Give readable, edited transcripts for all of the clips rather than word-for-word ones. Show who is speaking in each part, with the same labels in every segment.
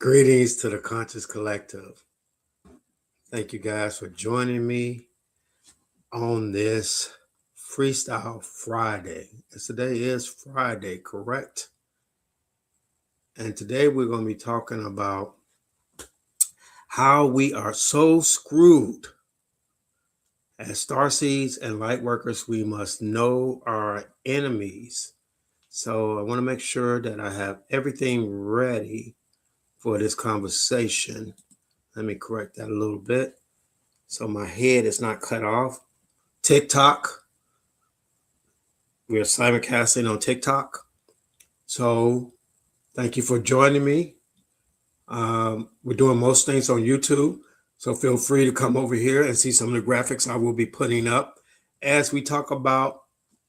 Speaker 1: Greetings to the Conscious Collective. Thank you guys for joining me on this Freestyle Friday. Today is Friday, correct? And today we're going to be talking about how we are so screwed. As Starseeds and Lightworkers, we must know our enemies. So I want to make sure that I have everything ready for this conversation. Let me correct that a little bit so my head is not cut off. TikTok. We are simulcasting on TikTok. So thank you for joining me. We're doing most things on YouTube. So feel free to come over here and see some of the graphics I will be putting up as we talk about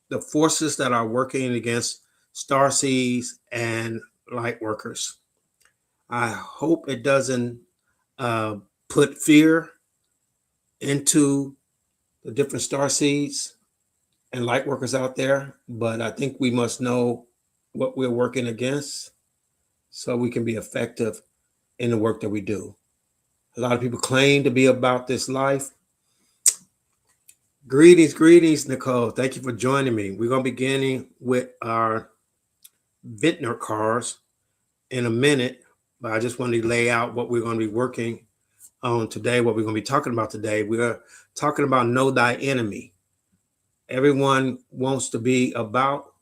Speaker 1: the forces that are working against Starseeds and Lightworkers. I hope it doesn't put fear into the different Starseeds and Lightworkers out there, but I think we must know what we're working against so we can be effective in the work that we do. A lot of people claim to be about this life. Greetings, Nicole. Thank you for joining me. We're going to be beginning with our vintner cards in a minute, but I just wanted to lay out what we're going to be working on today, what we're going to be talking about today. We're talking about know thy enemy. Everyone wants to be about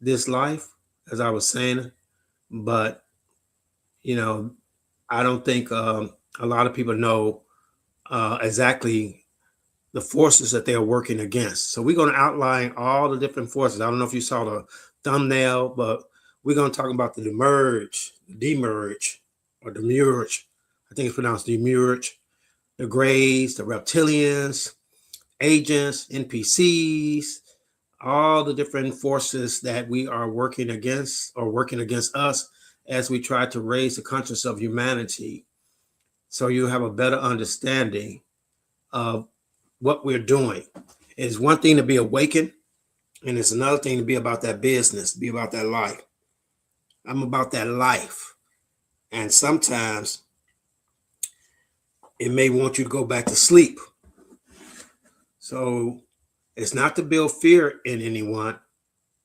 Speaker 1: this life, as I was saying, but, I don't think a lot of people know exactly the forces that they're working against. So we're going to outline all the different forces. I don't know if you saw the thumbnail, but we're going to talk about the demerge, or demurge. I think it's pronounced demurge, the Greys, the reptilians, agents, NPCs, all the different forces that we are working against or working against us as we try to raise the consciousness of humanity. So you have a better understanding of what we're doing. It's one thing to be awakened, and it's another thing to be about that business, be about that life. I'm about that life. And sometimes it may want you to go back to sleep. So it's not to build fear in anyone,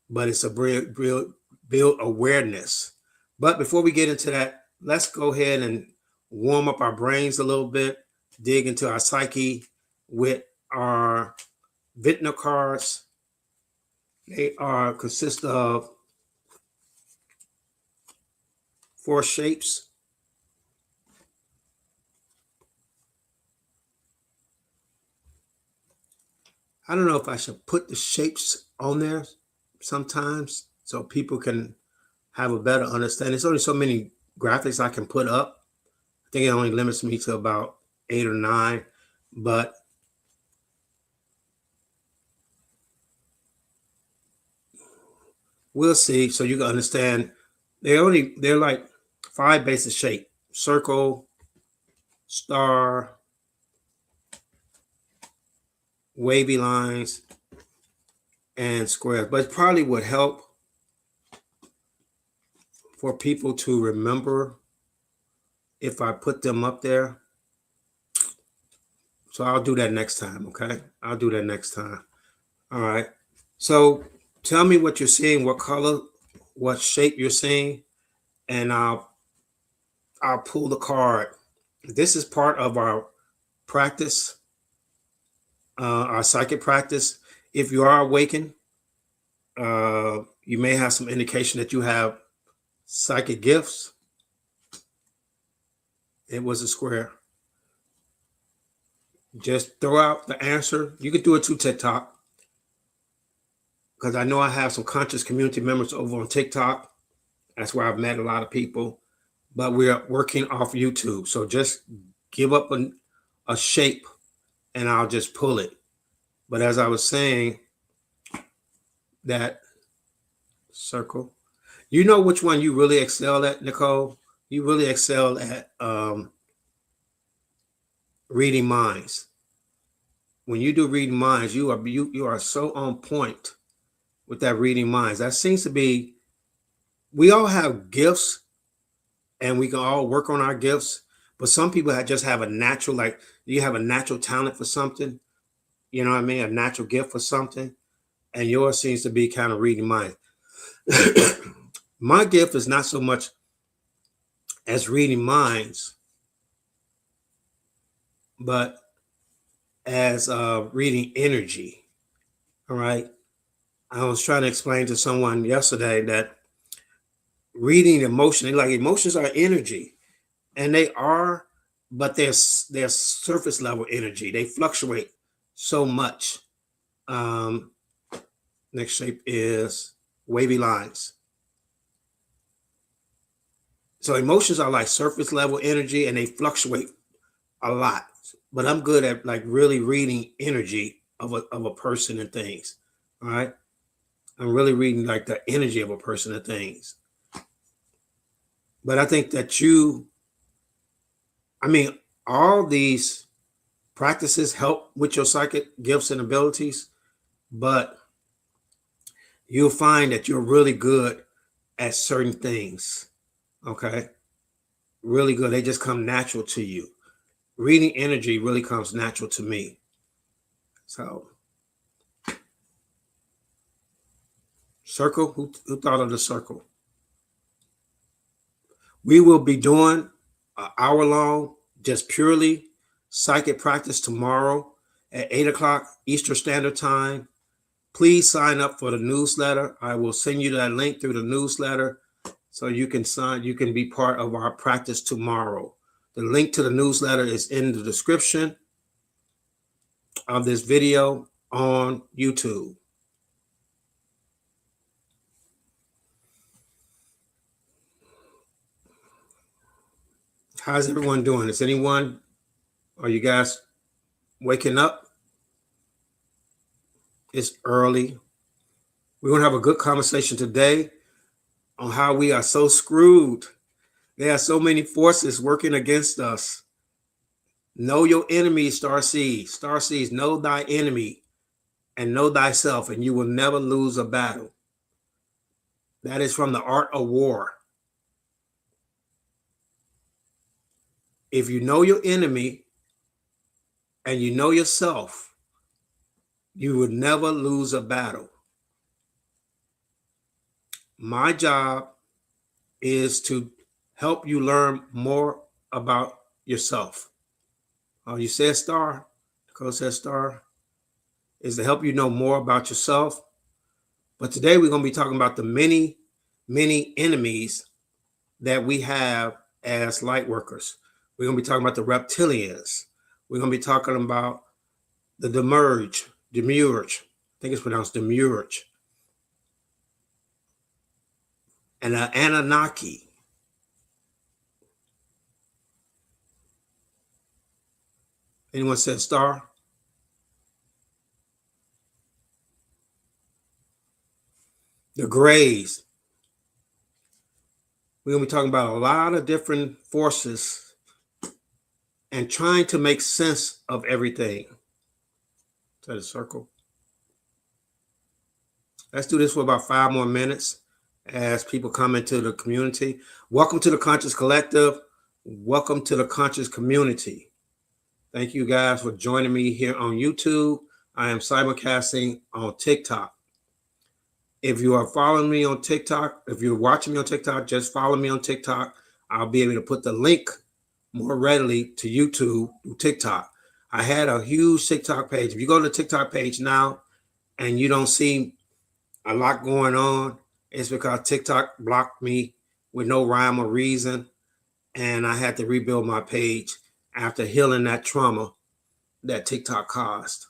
Speaker 1: but it's a build awareness. But before we get into that, let's go ahead and warm up our brains a little bit, dig into our psyche with our vintner cards. They consist of 4 shapes. I don't know if I should put the shapes on there sometimes so people can have a better understanding. There's only so many graphics I can put up. I think it only limits me to about 8 or 9, but we'll see. So you can understand they're like 5 basic shape: circle, star, wavy lines, and squares. But it probably would help for people to remember if I put them up there. So I'll do that next time, okay? I'll do that next time. All right. So tell me what you're seeing, what color, what shape you're seeing, and I'll pull the card. This is part of our practice, our psychic practice. If you are awakened, you may have some indication that you have psychic gifts. It was a square. Just throw out the answer. You could do it to TikTok, because I know I have some conscious community members over on TikTok. That's where I've met a lot of people, but we're working off YouTube. So just give up a shape and I'll just pull it. But as I was saying, that circle, you know which one you really excel at, Nicole? You really excel at reading minds. When you do reading minds, you are so on point with that reading minds. That seems to be, we all have gifts and we can all work on our gifts. But some people just have a natural, like you have a natural talent for something, you know what I mean? A natural gift for something. And yours seems to be kind of reading minds. My gift is not so much as reading minds, but as reading energy. All right. I was trying to explain to someone yesterday that reading emotion, like emotions are energy, and they are, but they're surface level energy. They fluctuate so much. Um, Next shape is wavy lines. So emotions are like surface level energy, and they fluctuate a lot. But I'm good at like really reading energy of a person and things. All right. I'm really reading like the energy of a person and things. But I think that all these practices help with your psychic gifts and abilities, but you'll find that you're really good at certain things. Okay. Really good. They just come natural to you. Reading energy really comes natural to me. So, circle, who thought of the circle? We will be doing an hour long, just purely psychic practice tomorrow at 8 o'clock Eastern Standard Time. Please sign up for the newsletter. I will send you that link through the newsletter so you can be part of our practice tomorrow. The link to the newsletter is in the description of this video on YouTube. How's everyone doing? Are you guys waking up? It's early. We're going to have a good conversation today on how we are so screwed. There are so many forces working against us. Know your enemy, Starseeds. Starseeds, know thy enemy and know thyself, and you will never lose a battle. That is from the Art of War. If you know your enemy and you know yourself, you would never lose a battle. My job is to help you learn more about yourself. Oh, you said star? Nicole said star. Is to help you know more about yourself. But today we're going to be talking about the many, many enemies that we have as light workers. We're going to be talking about the reptilians. We're going to be talking about the Demurge. I think it's pronounced Demurge. And the Anunnaki. Anyone said star? The Greys. We're going to be talking about a lot of different forces and trying to make sense of everything. Is that a circle? Let's do this for about 5 more minutes as people come into the community. Welcome to the Conscious Collective. Welcome to the Conscious Community. Thank you guys for joining me here on YouTube. I am simulcasting on TikTok. If you are following me on TikTok, if you're watching me on TikTok, just follow me on TikTok. I'll be able to put the link more readily to YouTube through TikTok. I had a huge TikTok page. If you go to the TikTok page now and you don't see a lot going on, it's because TikTok blocked me with no rhyme or reason. And I had to rebuild my page after healing that trauma that TikTok caused.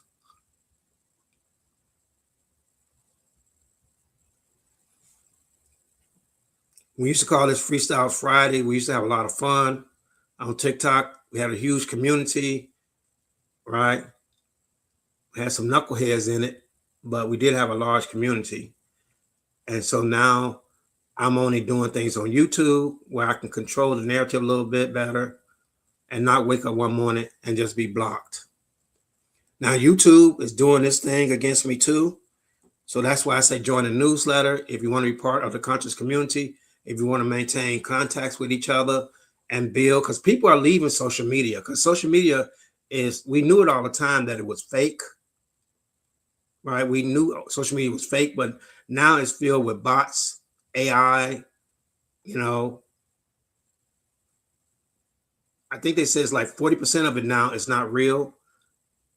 Speaker 1: We used to call this Freestyle Friday. We used to have a lot of fun on TikTok. We had a huge community, right? We had some knuckleheads in it, but we did have a large community. And so now I'm only doing things on YouTube where I can control the narrative a little bit better and not wake up one morning and just be blocked. Now, YouTube is doing this thing against me too. So that's why I say join the newsletter. If you want to be part of the conscious community, if you want to maintain contacts with each other and build, because people are leaving social media, because social media we knew it all the time that it was fake, right? We knew social media was fake, but now it's filled with bots, AI, I think they say it's like 40% of it now is not real.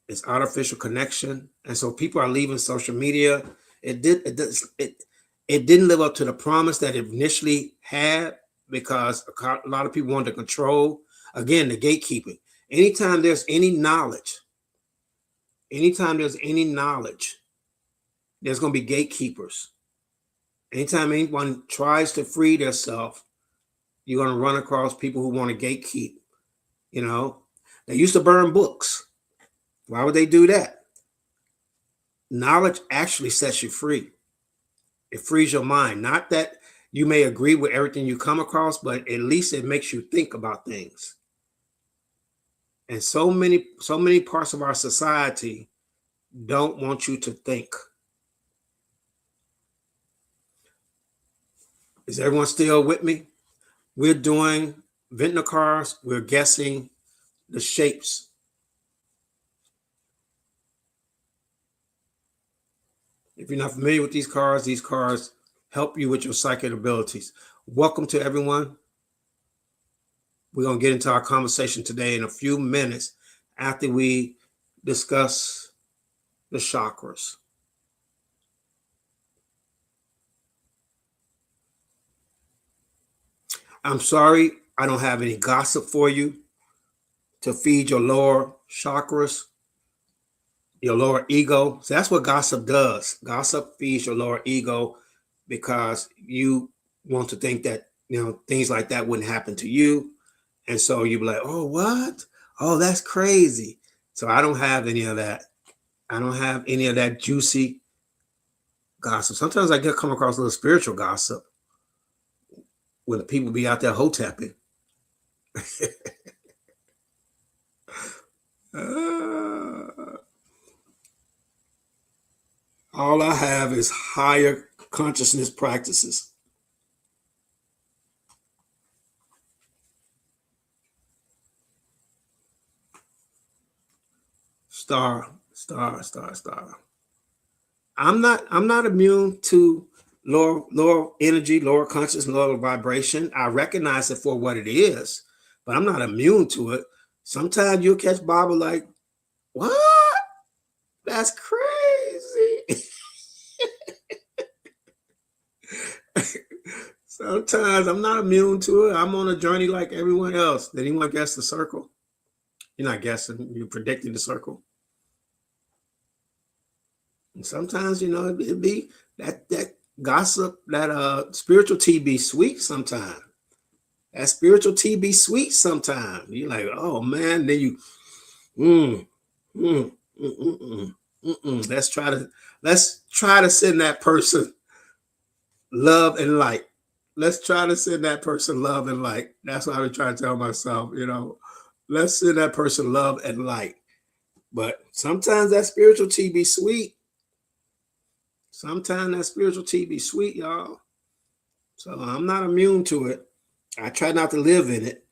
Speaker 1: It's artificial connection. And so people are leaving social media. It didn't live up to the promise that it initially had, because a lot of people wanted to control. Again, the gatekeeping. Anytime there's any knowledge, there's going to be gatekeepers. Anytime anyone tries to free themselves, you're going to run across people who want to gatekeep. They used to burn books. Why would they do that? Knowledge actually sets you free. It frees your mind. Not that you may agree with everything you come across, but at least it makes you think about things. And so many parts of our society don't want you to think. Is everyone still with me? We're doing Ventnor cars. We're guessing the shapes. If you're not familiar with these cars help you with your psychic abilities. Welcome to everyone. We're going to get into our conversation today in a few minutes after we discuss the chakras. I'm sorry, I don't have any gossip for you to feed your lower chakras, your lower ego. So that's what gossip does. Gossip feeds your lower ego because you want to think that, things like that wouldn't happen to you. And so you'd be like, oh, what? Oh, that's crazy. So I don't have any of that. I don't have any of that juicy gossip. Sometimes I come across a little spiritual gossip when the people be out there hotepping. All I have is higher consciousness practices. Star. I'm not immune to lower energy, lower consciousness, lower vibration. I recognize it for what it is, but I'm not immune to it. Sometimes you'll catch Baba like, what? That's crazy. Sometimes I'm not immune to it. I'm on a journey like everyone else. Did anyone guess the circle? You're not guessing, you're predicting the circle. And sometimes, it'd be that gossip, that spiritual tea be sweet sometimes. That spiritual tea be sweet sometimes. You're like, oh man, then you let's try to send that person love and light. Let's try to send that person love and light. That's what I was trying to tell myself, let's send that person love and light. But sometimes that spiritual tea be sweet. Sometimes that spiritual tea be sweet, y'all. So I'm not immune to it. I try not to live in it,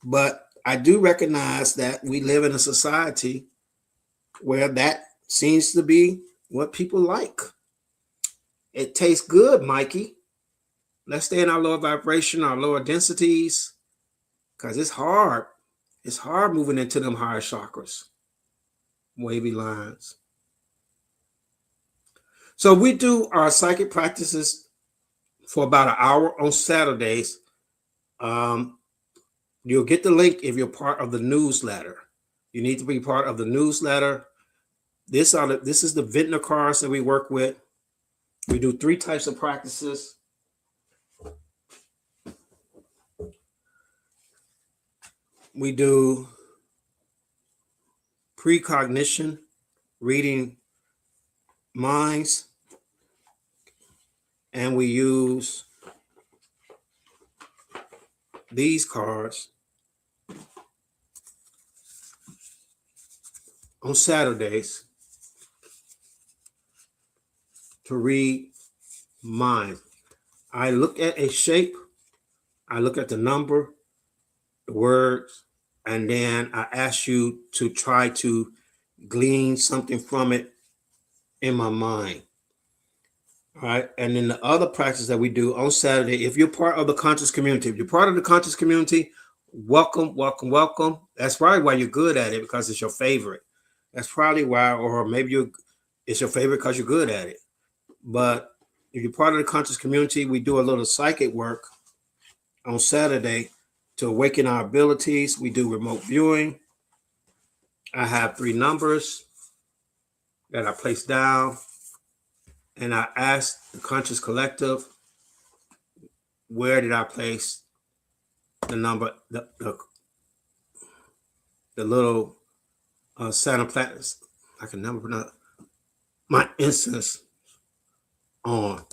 Speaker 1: but I do recognize that we live in a society where that seems to be what people like. It tastes good, Mikey. Let's stay in our lower vibration, our lower densities, because it's hard. It's hard moving into them higher chakras, wavy lines. So we do our psychic practices for about an hour on Saturdays. You'll get the link if you're part of the newsletter. You need to be part of the newsletter. This is the Ventnor cards that we work with. We do 3 types of practices. We do precognition, reading minds, and we use these cards on Saturdays to read minds. I look at a shape I look at the number, the words, and then I ask you to try to glean something from it in my mind. All right. And then the other practice that we do on Saturday, if you're part of the conscious community, if you're part of the conscious community, welcome, welcome, welcome. That's probably why you're good at it, because it's your favorite. That's probably why, or maybe it's your favorite because you're good at it. But if you're part of the conscious community, we do a little psychic work on Saturday to awaken our abilities. We do remote viewing. I have 3 numbers that I place down, and I ask the conscious collective, where did I place the number, the little Santa Platinum, I can number not my incense on.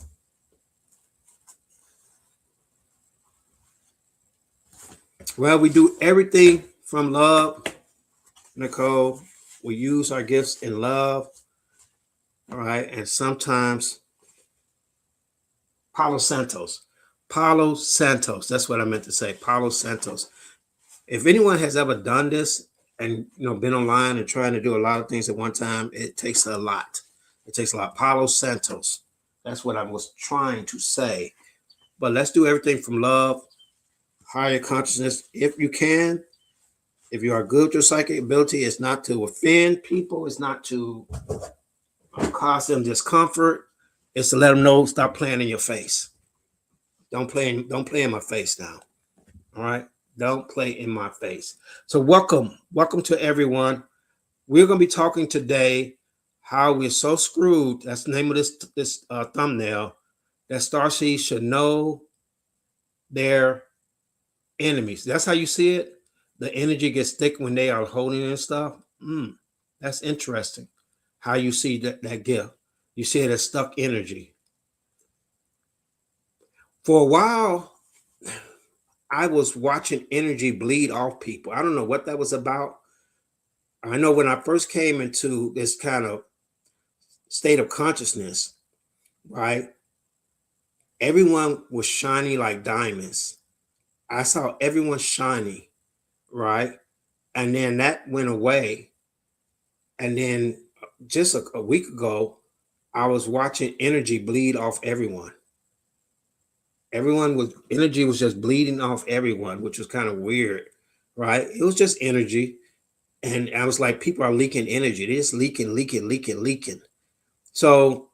Speaker 1: Well, we do everything from love, Nicole. We use our gifts in love. All right. And sometimes Palo Santos. That's what I meant to say. Palo Santos. If anyone has ever done this and been online and trying to do a lot of things at one time, it takes a lot. It takes a lot. Palo Santos. That's what I was trying to say. But let's do everything from love, higher consciousness, if you can. If you are good with your psychic ability, it's not to offend people. It's not to cause them discomfort. It's to let them know, stop playing in your face. Don't play in my face now. All right. Don't play in my face. So welcome to everyone. We're going to be talking today how we're so screwed. That's the name of this thumbnail. That Starseeds should know their enemies. That's how you see it. The energy gets thick when they are holding and stuff. That's interesting. How you see that gift. You see it as stuck energy. For a while, I was watching energy bleed off people. I don't know what that was about. I know when I first came into this kind of state of consciousness, right? Everyone was shiny like diamonds. I saw everyone shiny, right? And then that went away. And then just a week ago, I was watching energy bleed off everyone. Energy was just bleeding off everyone, which was kind of weird, right? It was just energy. And I was like, people are leaking energy. They're just leaking. So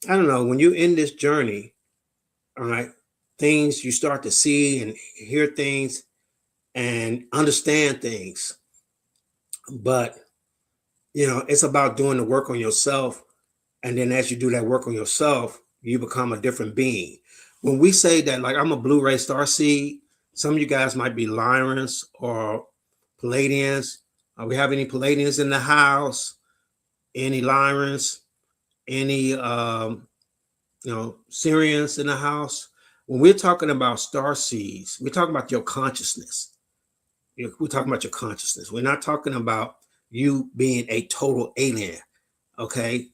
Speaker 1: I don't know, when you're in this journey, all right, things you start to see and hear things and understand things. But, it's about doing the work on yourself. And then as you do that work on yourself, you become a different being. When we say that, like, I'm a Blu-ray starseed, some of you guys might be Lyrans or Palladians. We have any Palladians in the house? Any Lyrans? Any Syrians in the house? When we're talking about starseeds, we're talking about your consciousness. We're talking about your consciousness. We're not talking about you being a total alien. Okay.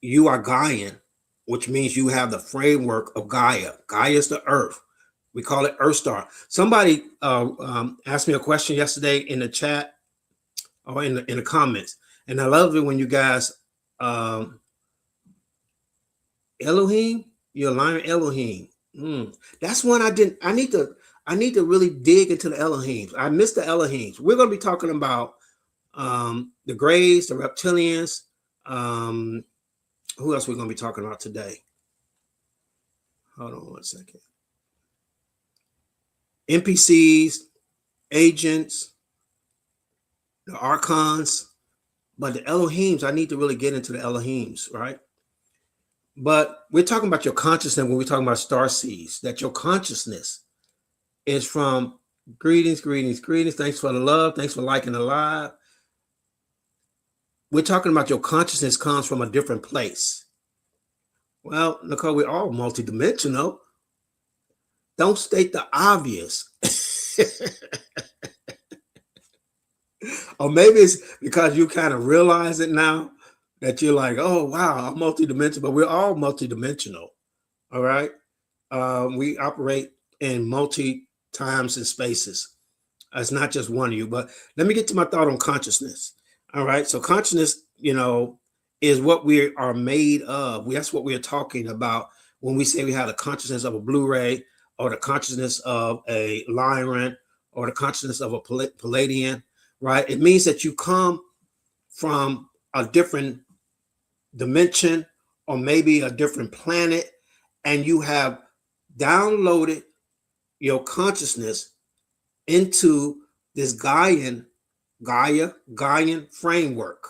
Speaker 1: You are Gaian, which means you have the framework of Gaia. Gaia is the earth. We call it Earth Star. Somebody asked me a question yesterday in the chat or in the comments, and I love it when you guys Elohim, you're lying Elohim. That's one I didn't. I need to really dig into the Elohims. I missed the Elohims. We're going to be talking about the Greys, the reptilians. Who else we're going to be talking about today? Hold on one second. NPCs, agents, the archons, but the Elohims, I need to really get into the Elohims, right? But we're talking about your consciousness when we're talking about starseeds, that your consciousness is from greetings. Thanks for the love. Thanks for liking the live. We're talking about your consciousness comes from a different place. Well, Nicole, we're all multidimensional. Don't state the obvious. Or maybe it's because you kind of realize it now that you're like, oh, wow, I'm multidimensional, but we're all multidimensional. All right. We operate in multi times and spaces. It's not just one of you. But let me get to my thought on consciousness. All right. So consciousness, is what we are made of. That's what we're talking about when we say we have the consciousness of a Blu-ray, or the consciousness of a Lyran, or the consciousness of a Palladian, right? It means that you come from a different dimension, or maybe a different planet, and you have downloaded your consciousness into this Gaian framework.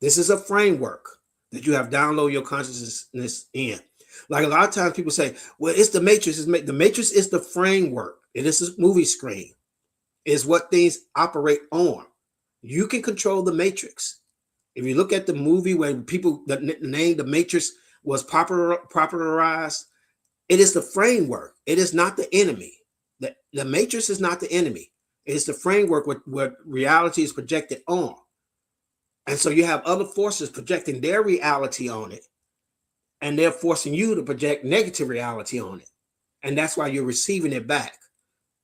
Speaker 1: This is a framework that you have downloaded your consciousness in. Like a lot of times people say, well, it's the Matrix. The Matrix is the framework. It is a movie screen. It's what things operate on. You can control the Matrix. If you look at the movie where the name The Matrix was popularized, it is the framework. It is not the enemy. The Matrix is not the enemy. It is the framework what reality is projected on. And so you have other forces projecting their reality on it, and they're forcing you to project negative reality on it. And that's why you're receiving it back.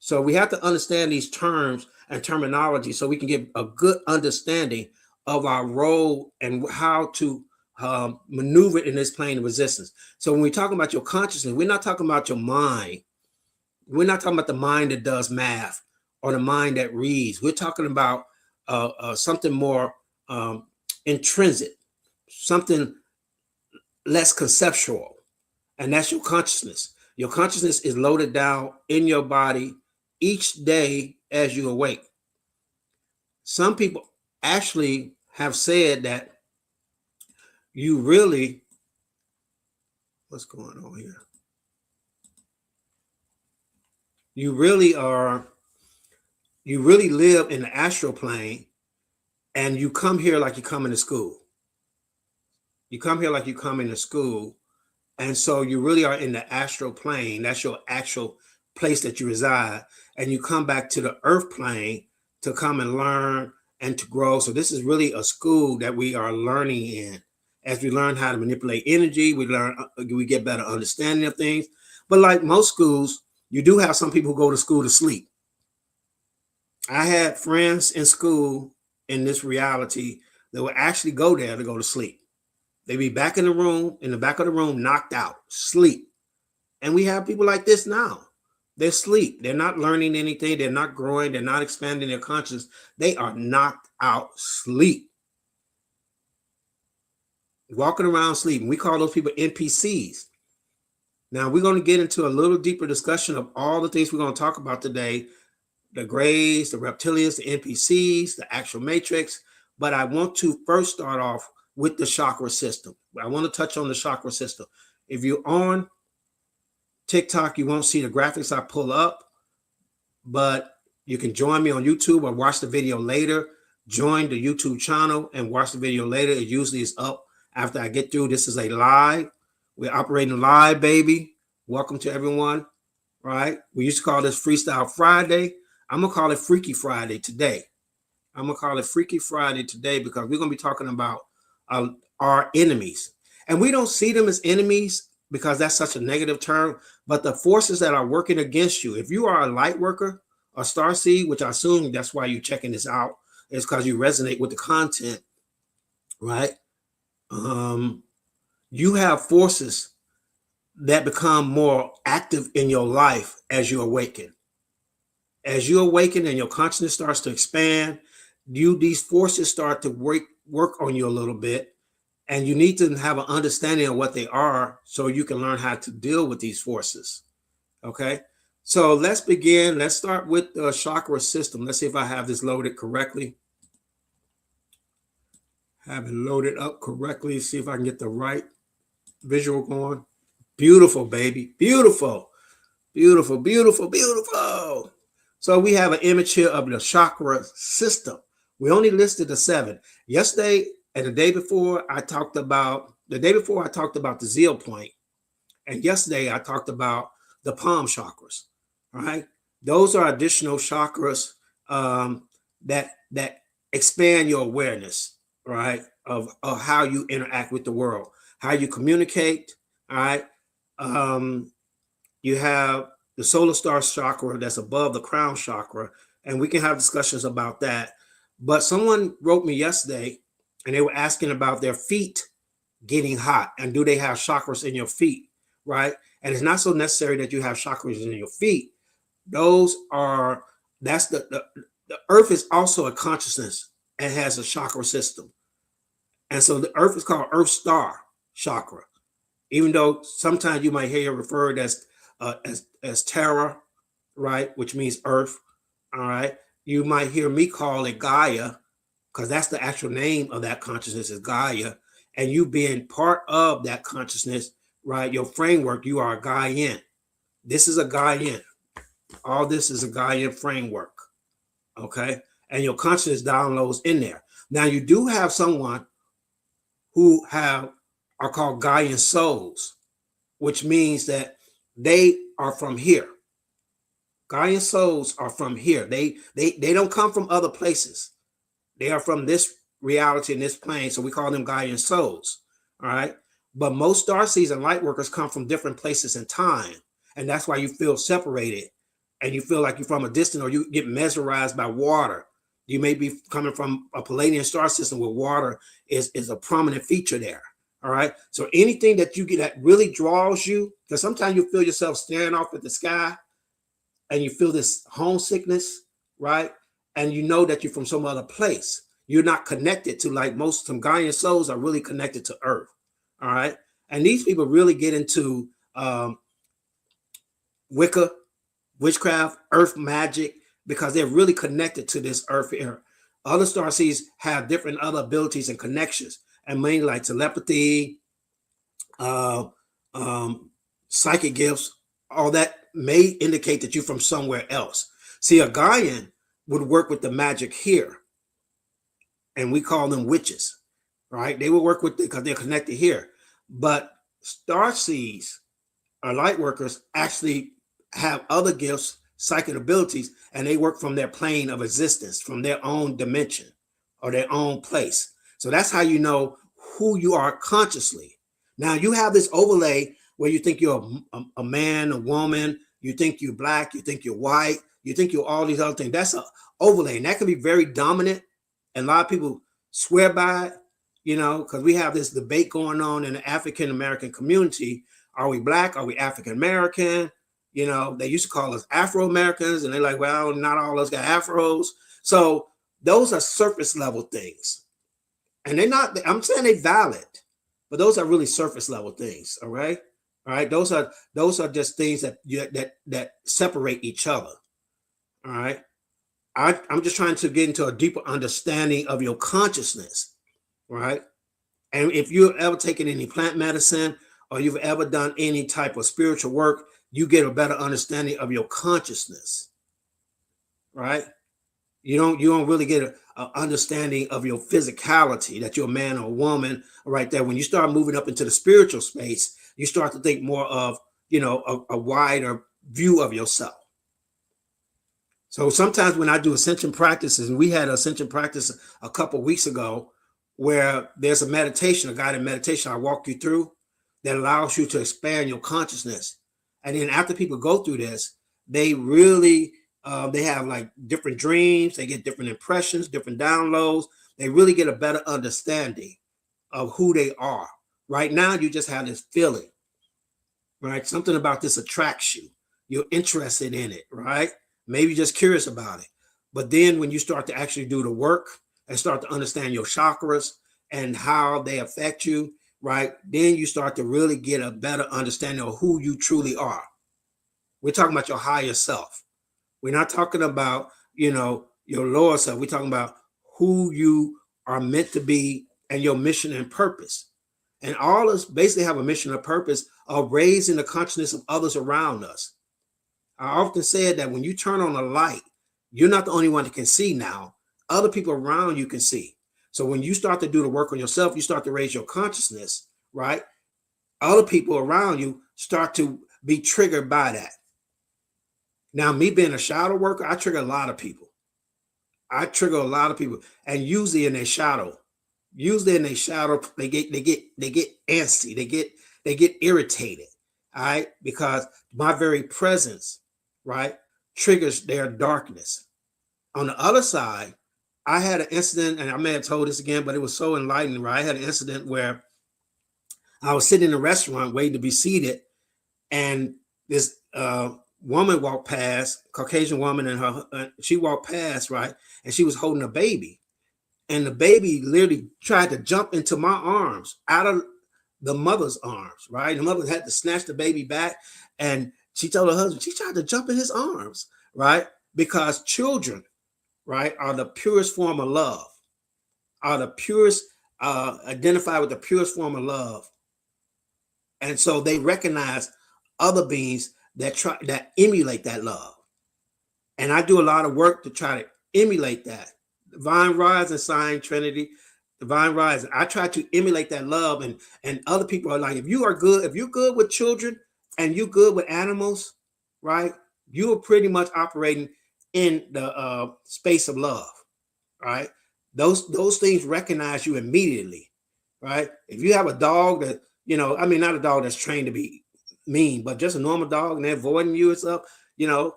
Speaker 1: So we have to understand these terms and terminology so we can get a good understanding of our role and how to maneuver in this plane of resistance. So when we talk about your consciousness, we're not talking about your mind. We're not talking about the mind that does math or the mind that reads. We're talking about something more intrinsic, something less conceptual, and that's your consciousness. Your consciousness is loaded down in your body each day as you awake. Some people actually have said that you really, what's going on here? You really live in the astral plane, and you come here like you come into school. You come here like you come into school. And so you really are in the astral plane. That's your actual place that you reside. And you come back to the earth plane to come and learn and to grow. So this is really a school that we are learning in. As we learn how to manipulate energy, we get better understanding of things. But like most schools, you do have some people who go to school to sleep. I had friends in school in this reality that would actually go there to go to sleep. They'd be back in the back of the room, knocked out, sleep. And we have people like this now. They're asleep. They're not learning anything. They're not growing. They're not expanding their consciousness. They are knocked out, sleep. Walking around sleeping. We call those people NPCs. Now, we're going to get into a little deeper discussion of all the things we're going to talk about today. The grays, the reptilians, the NPCs, the actual matrix. But I want to first start off with the chakra system. I want to touch on the chakra system. If you're on TikTok, you won't see the graphics I pull up, but you can join me on YouTube or watch the video later. Join the YouTube channel and watch the video later. It usually is up after I get through. This is a live. We're operating live, baby. Welcome to everyone. Right? We used to call this Freestyle Friday. I'm going to call it Freaky Friday today. I'm going to call it Freaky Friday today because we're going to be talking about our enemies. And we don't see them as enemies because that's such a negative term, but the forces that are working against you. If you are a light worker, a starseed, which I assume that's why you're checking this out, is because you resonate with the content, right? You have forces that become more active in your life as you awaken. As you awaken and your consciousness starts to expand, these forces start to work on you a little bit, and you need to have an understanding of what they are so you can learn how to deal with these forces. Okay, so let's begin. Let's start with the chakra system. Let's see if I have this loaded correctly. Have it loaded up correctly. See if I can get the right visual going. Beautiful, baby. Beautiful, beautiful, beautiful, beautiful. So we have an image here of the chakra system. We only listed the 7. Yesterday and the day before, I talked about the zeal point. And yesterday I talked about the palm chakras. All right. Those are additional chakras that expand your awareness, right, of how you interact with the world, how you communicate. All right. You have the solar star chakra that's above the crown chakra, and we can have discussions about that. But someone wrote me yesterday, and they were asking about their feet getting hot, and do they have chakras in your feet, right? And it's not so necessary that you have chakras in your feet. Those are that's the earth is also a consciousness and has a chakra system. And so the earth is called earth star chakra, even though sometimes you might hear it referred as Terra, right, which means earth. All right, you might hear me call it Gaia, because that's the actual name of that consciousness is Gaia, and you being part of that consciousness, right? Your framework, you are a Gaian. This is a Gaian. All this is a Gaian framework, okay? And your consciousness downloads in there. Now you do have someone who are called Gaian souls, which means that they are from here. Gaian souls are from here. They don't come from other places. They are from this reality and this plane, so we call them Gaian souls. All right. But most starseeds and light workers come from different places in time, and that's why you feel separated, and you feel like you're from a distance, or you get mesmerized by water. You may be coming from a Palladian star system where water is a prominent feature there. All right. So anything that you get that really draws you, because sometimes you feel yourself staring off at the sky, and you feel this homesickness, right? And you know that you're from some other place. You're not connected to, like some Gaian souls are really connected to Earth. All right. And these people really get into Wicca, witchcraft, Earth magic, because they're really connected to this Earth here. Other starseeds have different other abilities and connections, and mainly like telepathy, psychic gifts, all that may indicate that you're from somewhere else. See, a Gaian would work with the magic here, and we call them witches, right? They will work with it because they're connected here. But starseeds or light workers actually have other gifts, psychic abilities, and they work from their plane of existence, from their own dimension or their own place. So that's how you know who you are consciously. Now you have this overlay where you think you're a man, a woman, you think you're black, you think you're white, you think you're all these other things. That's an overlay, and that can be very dominant. And a lot of people swear by it, because we have this debate going on in the African American community. Are we black? Are we African American? They used to call us Afro Americans, and they're like, well, not all of us got afros. So those are surface level things, and they're not. I'm saying they're valid, but those are really surface level things. All right. Those are just things that separate each other. All right. I'm just trying to get into a deeper understanding of your consciousness. Right. And if you've ever taken any plant medicine or you've ever done any type of spiritual work, you get a better understanding of your consciousness. Right. You don't really get an understanding of your physicality, that you're a man or a woman. Right there. When you start moving up into the spiritual space, you start to think more of, a wider view of yourself. So sometimes when I do ascension practices, and we had an ascension practice a couple of weeks ago, where there's a guided meditation I walk you through that allows you to expand your consciousness. And then after people go through this, they really, they have like different dreams, they get different impressions, different downloads. They really get a better understanding of who they are. Right now, you just have this feeling, right? Something about this attracts you. You're interested in it, right? Maybe just curious about it. But then when you start to actually do the work and start to understand your chakras and how they affect you, right? Then you start to really get a better understanding of who you truly are. We're talking about your higher self. We're not talking about, your lower self. We're talking about who you are meant to be and your mission and purpose. And all of us basically have a mission and purpose of raising the consciousness of others around us. I often said that when you turn on a light, you're not the only one that can see now. Other people around you can see. So when you start to do the work on yourself, you start to raise your consciousness, right? Other people around you start to be triggered by that. Now, me being a shadow worker, I trigger a lot of people. And usually in their shadow, they get antsy, they get irritated. All right, because my very presence right, triggers their darkness. On the other side, I had an incident, and I may have told this again, but it was so enlightening, right? I had an incident where I was sitting in a restaurant waiting to be seated, and this woman walked past, Caucasian woman, and she walked past, right, and she was holding a baby, and the baby literally tried to jump into my arms out of the mother's arms, right? The mother had to snatch the baby back, and she told her husband she tried to jump in his arms, right? Because children, right, are the purest form of love, are the purest, identified with the purest form of love. And so they recognize other beings that emulate that love. And I do a lot of work to try to emulate that. Divine Rise and Sign Trinity, Divine Rise. I try to emulate that love, and other people are like, if you're good with children and you're good with animals, right? You are pretty much operating in the space of love, right? Those things recognize you immediately, right? If you have a dog that, I mean, not a dog that's trained to be mean, but just a normal dog, and they're avoiding you and stuff, I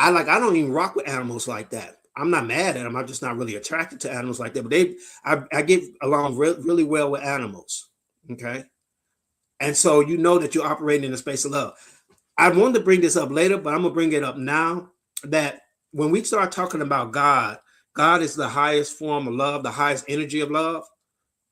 Speaker 1: don't even rock with animals like that. I'm not mad at them. I'm just not really attracted to animals like that. But I get along really well with animals. Okay. And so that you're operating in a space of love. I wanted to bring this up later, but I'm gonna bring it up now, that when we start talking about God, God is the highest form of love, the highest energy of love,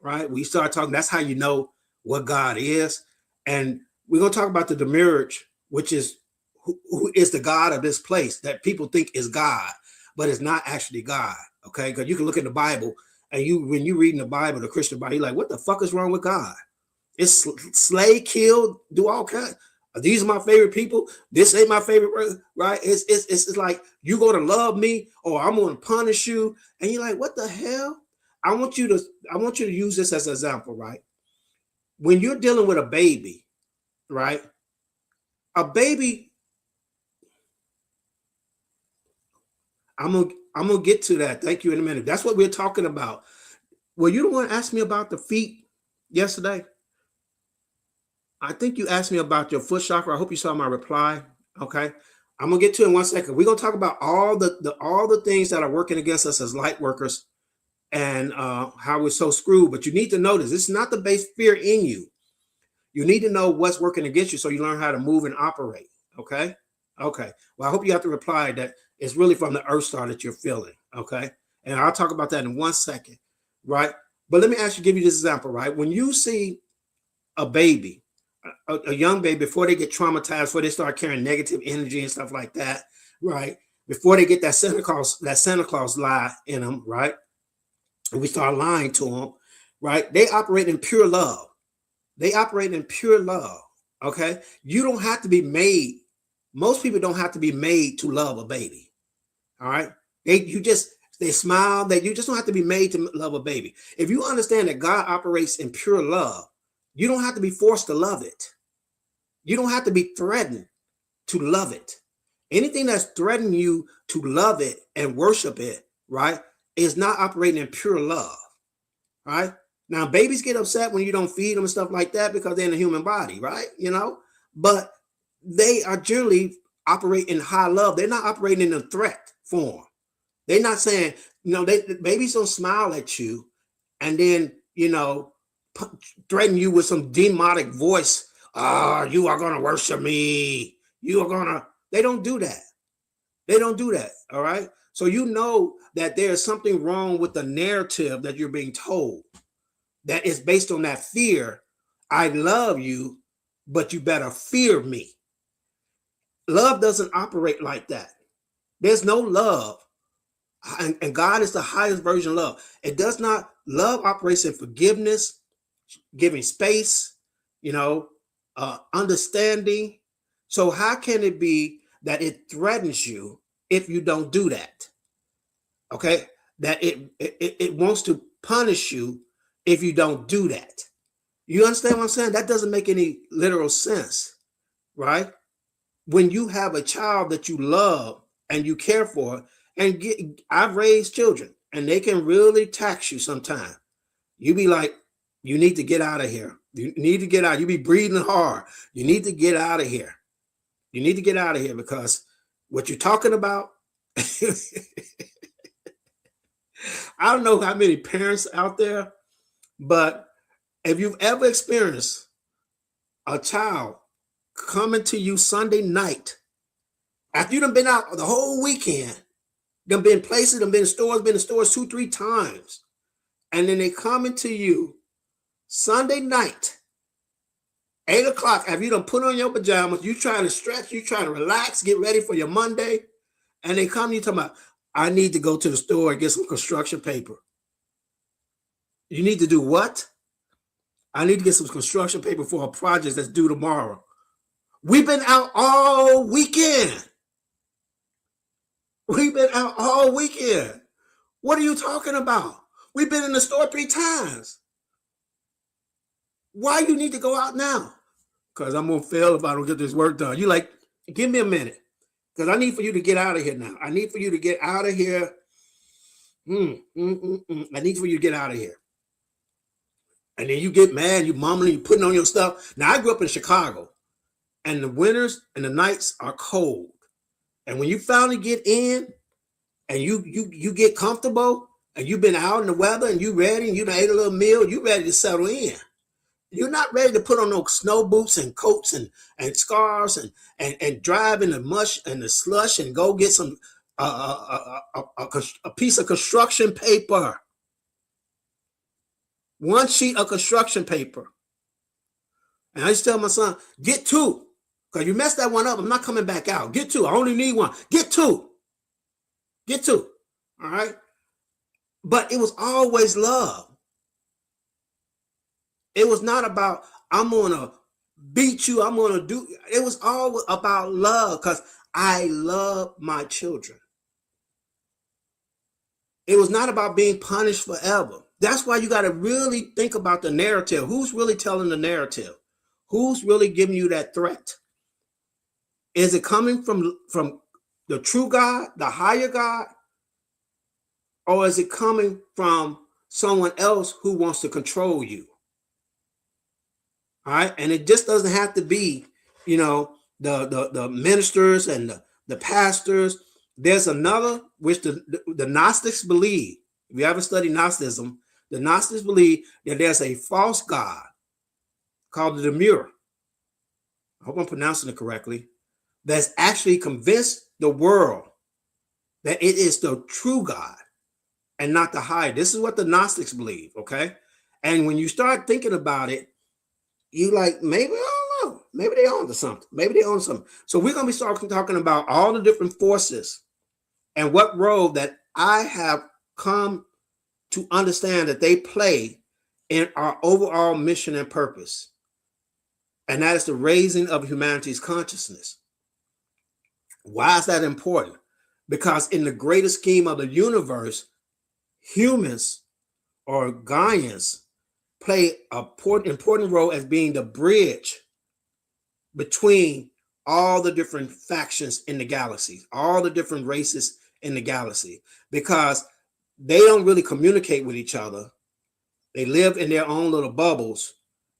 Speaker 1: right? We start talking, that's how you know what God is. And we're gonna talk about the Demiurge, which is who is the God of this place that people think is God, but it's not actually God. Okay, because you can look in the Bible, and when you read in the Bible, the Christian Bible, you're like, what the fuck is wrong with God? It's slay, kill, do all kinds. These are my favorite people. This ain't my favorite, right? It's like, you going to love me or I'm going to punish you, and you're like, what the hell? I want you to use this as an example, right? When you're dealing with a baby, right? A baby. I'm gonna get to that. Thank you in a minute. That's what we're talking about. Well, you don't want to ask me about the feet yesterday. I think you asked me about your foot chakra. I hope you saw my reply. Okay. I'm gonna get to it in 1 second. We're gonna talk about all the things that are working against us as light workers, and how we're so screwed. But you need to notice this is not the base fear in you. You need to know what's working against you so you learn how to move and operate. Okay. Okay. Well, I hope you have to reply that it's really from the earth star that you're feeling. Okay. And I'll talk about that in 1 second. Right. But let me give you this example, right? When you see a baby, a young baby, before they get traumatized, before they start carrying negative energy and stuff like that, right? Before they get that Santa Claus lie in them, right? And we start lying to them, right? They operate in pure love. They operate in pure love. Okay. You don't have to be made. Most people don't have to be made to love a baby. All right. They smile, that you just don't have to be made to love a baby. If you understand that God operates in pure love, you don't have to be forced to love it. You don't have to be threatened to love it. Anything that's threatening you to love it and worship it, right, is not operating in pure love. Right. Now, babies get upset when you don't feed them and stuff like that because they're in the human body, right? But they are generally operate in high love. They're not operating in a threat form. They're not saying, babies don't smile at you and then, threaten you with some demonic voice. You are going to worship me. They don't do that. They don't do that. All right. So that there's something wrong with the narrative that you're being told, that is based on that fear. I love you, but you better fear me. Love doesn't operate like that. There's no love. And God is the highest version of love. It does not. Love operates in forgiveness, giving space, understanding. So how can it be that it threatens you if you don't do that? Okay. That it wants to punish you if you don't do that. You understand what I'm saying? That doesn't make any literal sense, right? When you have a child that you love and you care for, and I've raised children, and they can really tax you sometimes. You be like, you need to get out of here. You need to get out. You be breathing hard. You need to get out of here. You need to get out of here because What you're talking about, I don't know how many parents out there, but if you've ever experienced a child coming to you Sunday night after you done been out the whole weekend, done been places, done been in stores 2-3 times, and then they coming to you Sunday night, 8 o'clock, after you done put on your pajamas, you trying to stretch, you trying to relax, get ready for your Monday, and they come to you talking about, I need to go to the store and get some construction paper. You need to do what? I need to get some construction paper for a project that's due tomorrow. We've been out all weekend. We've been out all weekend. What are you talking about? We've been in the store 3 times. Why you need to go out now? Because I'm going to fail if I don't get this work done. You like, give me a minute. Because I need for you to get out of here now. I need for you to get out of here. I need for you to get out of here. And then you get mad, you mumbling, you putting on your stuff. Now, I grew up in Chicago, and the winters and the nights are cold. And when you finally get in and you get comfortable and you've been out in the weather and you ready and you done ate a little meal, you ready to settle in. You're not ready to put on no snow boots and coats and scarves and drive in the mush and the slush and go get some a piece of construction paper. 1 sheet of construction paper. And I used to tell my son, get 2. Because you messed that one up, I'm not coming back out. Get 2. I only need 1. Get 2. Get 2. All right? But it was always love. It was not about, I'm going to beat you. I'm going to do. It was all about love because I love my children. It was not about being punished forever. That's why you got to really think about the narrative. Who's really telling the narrative? Who's really giving you that threat? Is it coming from the true God, the higher God? Or is it coming from someone else who wants to control you? All right. And it just doesn't have to be, the ministers and the pastors. There's another, which the Gnostics believe. If you ever study Gnosticism, the Gnostics believe that there's a false God called the Demure. I hope I'm pronouncing it correctly. That's actually convinced the world that it is the true God and not the higher. This is what the Gnostics believe, okay? And when you start thinking about it, you like, maybe, I don't know, maybe they own to something. Maybe they own something. So we're going to be talking about all the different forces and what role that I have come to understand that they play in our overall mission and purpose. And that is the raising of humanity's consciousness. Why is that important? Because in the greater scheme of the universe, humans or Gaians play an important role as being the bridge between all the different factions in the galaxy, all the different races in the galaxy, because they don't really communicate with each other. They live in their own little bubbles,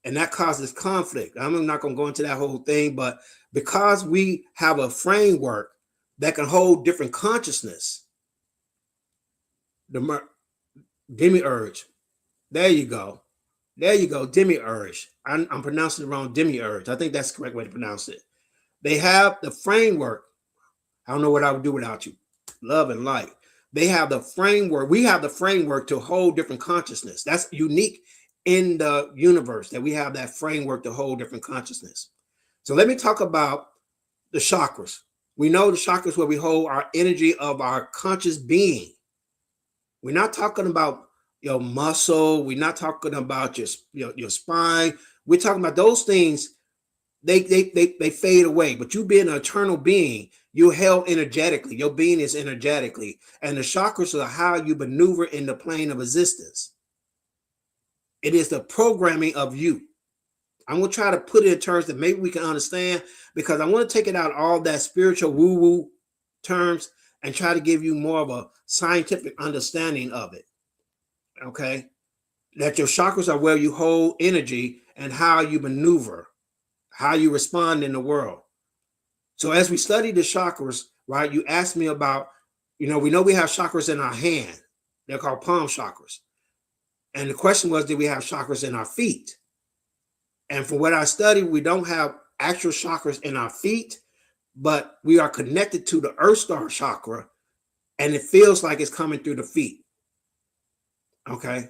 Speaker 1: and that causes conflict. I'm not going to go into that whole thing, but because we have a framework that can hold different consciousness, the demiurge, there you go, demiurge. I'm pronouncing it wrong, demiurge. I think that's the correct way to pronounce it. They have the framework. I don't know what I would do without you. Love and light. They have the framework. We have the framework to hold different consciousness. That's unique in the universe, that we have that framework to hold different consciousness. So let me talk about the chakras. We know the chakras where we hold our energy of our conscious being. We're not talking about your muscle. We're not talking about your spine. We're talking about those things. They fade away. But you being an eternal being, you're held energetically. Your being is energetically. And the chakras are how you maneuver in the plane of existence. It is the programming of you. I'm going to try to put it in terms that maybe we can understand, because I want to take it out all that spiritual woo-woo terms and try to give you more of a scientific understanding of it. Okay? That your chakras are where you hold energy and how you maneuver, how you respond in the world. So as we study the chakras, right? You asked me about, we know we have chakras in our hand. They're called palm chakras. And the question was, did we have chakras in our feet? And from what I studied, we don't have actual chakras in our feet, but we are connected to the Earth Star chakra, and it feels like it's coming through the feet. Okay,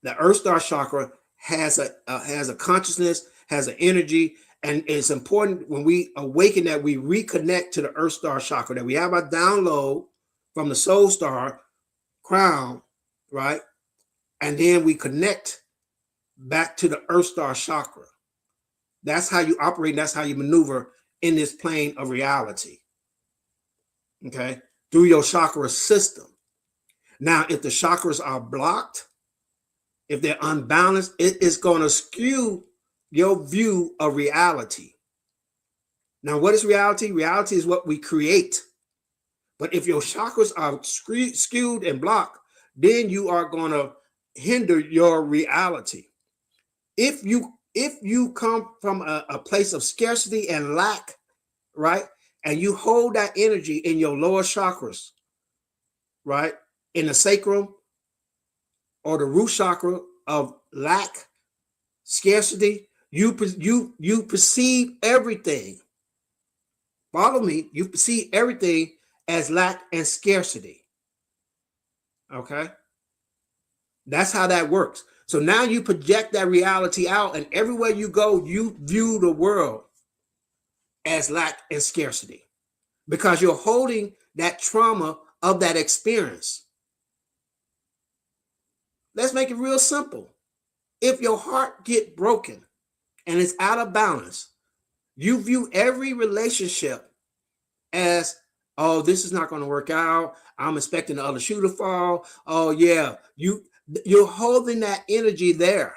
Speaker 1: the Earth Star chakra has a consciousness, has an energy, and it's important when we awaken that we reconnect to the Earth Star chakra, that we have a download from the Soul Star crown, right? And then we connect back to the Earth Star chakra. That's how you operate. That's how you maneuver in this plane of reality. Okay, through your chakra system. Now, if the chakras are blocked, if they're unbalanced, it is going to skew your view of reality. Now, what is reality? Reality is what we create. But if your chakras are skewed and blocked, then you are going to hinder your reality. If you come from a place of scarcity and lack, right, and you hold that energy in your lower chakras, right, in the sacrum or the root chakra of lack, scarcity, you perceive everything. Follow me. You perceive everything as lack and scarcity. Okay, that's how that works. So now you project that reality out, and everywhere you go, you view the world as lack and scarcity because you're holding that trauma of that experience. Let's make it real simple. If your heart get broken and it's out of balance, you view every relationship as, oh, this is not going to work out. I'm expecting the other shoe to fall. Oh yeah, you're holding that energy there.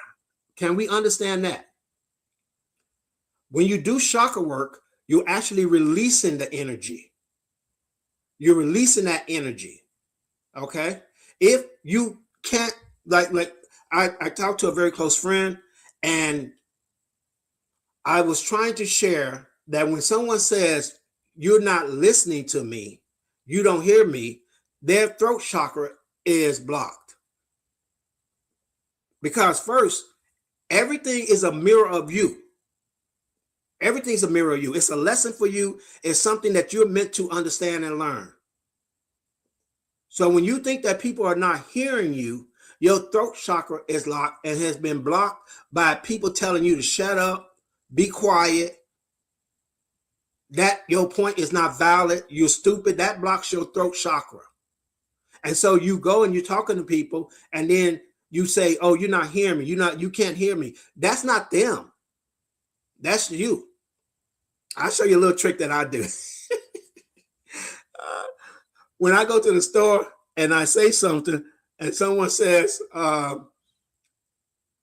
Speaker 1: Can we understand that? When you do chakra work, you're actually releasing the energy. You're releasing that energy. Okay. If you can't, like I talked to a very close friend, and I was trying to share that when someone says, you're not listening to me, you don't hear me, their throat chakra is blocked. Because first, everything is a mirror of you. Everything's a mirror of you. It's a lesson for you. It's something that you're meant to understand and learn. So when you think that people are not hearing you, your throat chakra is locked and has been blocked by people telling you to shut up, be quiet, that your point is not valid, you're stupid. That blocks your throat chakra. And so you go and you're talking to people, and then you say, oh, you're not hearing me. You can't hear me. That's not them. That's you. I'll show you a little trick that I do. When I go to the store and I say something and someone says,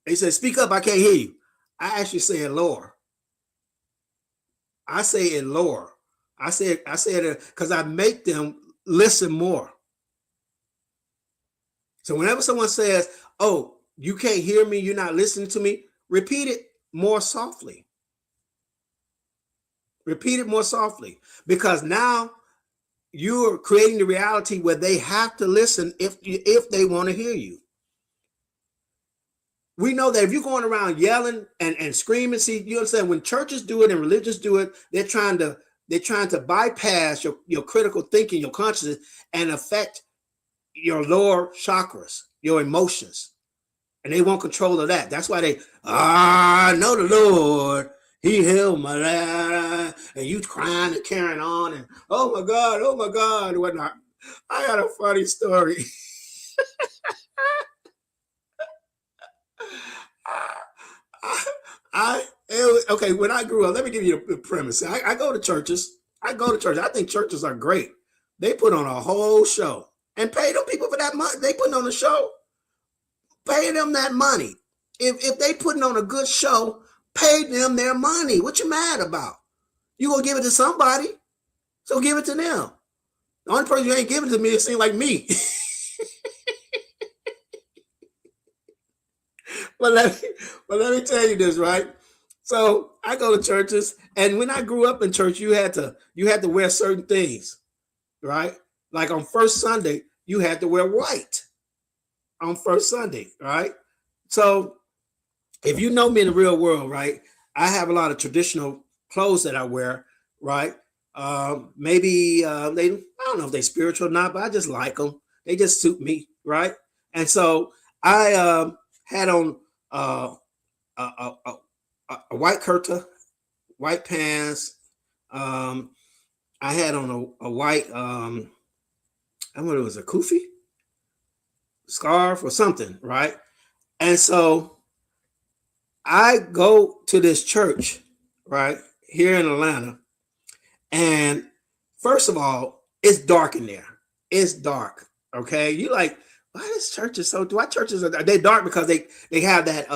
Speaker 1: they say, speak up, I can't hear you. I actually say it lower. I say it lower. I say it because I make them listen more. So whenever someone says, oh, you can't hear me, you're not listening to me, repeat it more softly. Repeat it more softly, because now you're creating the reality where they have to listen if they want to hear you. We know that if you're going around yelling and screaming, see, you understand, when churches do it and religions do it, they're trying to bypass your critical thinking, your consciousness, and affect your lower chakras, your emotions. And they want control of that. That's why I know the Lord. He healed my life. And you crying and carrying on. And oh my God, whatnot. I got a funny story. Okay, when I grew up, let me give you the premise. I go to churches. I think churches are great. They put on a whole show and pay them people for that money. They putting on a show. Pay them that money. If they putting on a good show, pay them their money. What you mad about? You gonna give it to somebody, so give it to them. The only person you ain't giving it to me, it seems like me. but let me tell you this, right? So I go to churches, and when I grew up in church, you had to wear certain things. right? Like on first Sunday, you had to wear white on first Sunday, right? So if you know me in the real world, right, I have a lot of traditional clothes that I wear, right? Maybe they, I don't know if they're spiritual or not, but I just like them. They just suit me, right? And so I had on uh, a, a, a white kurta, white pants. Um, I had on a white, I don't know, it was a kufi scarf or something, right? And so I go to this church, right, here in Atlanta. And first of all, it's dark in there. It's dark. Okay. You like, why this church is so why churches are they dark because they have that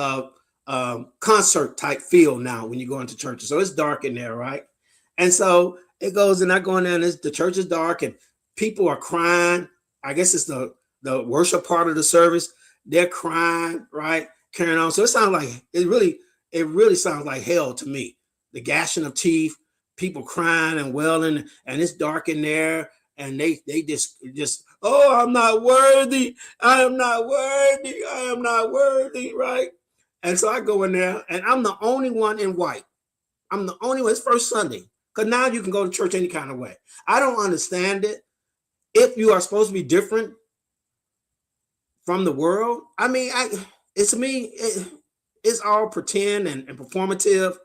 Speaker 1: concert type feel now when you go into churches. So it's dark in there, right? And so it goes and I go in there and the church is dark and people are crying. I guess it's the worship part of the service. They're crying, right? Carrying on. So it sounds like it really sounds like hell to me. The gashing of teeth, people crying and wailing, and it's dark in there, and they just oh, I'm not worthy, I am not worthy, I am not worthy, right? And so I go in there, and I'm the only one in white. I'm the only one. It's first Sunday, because now you can go to church any kind of way. I don't understand it. If you are supposed to be different from the world, I mean, it's me. It's all pretend and performative.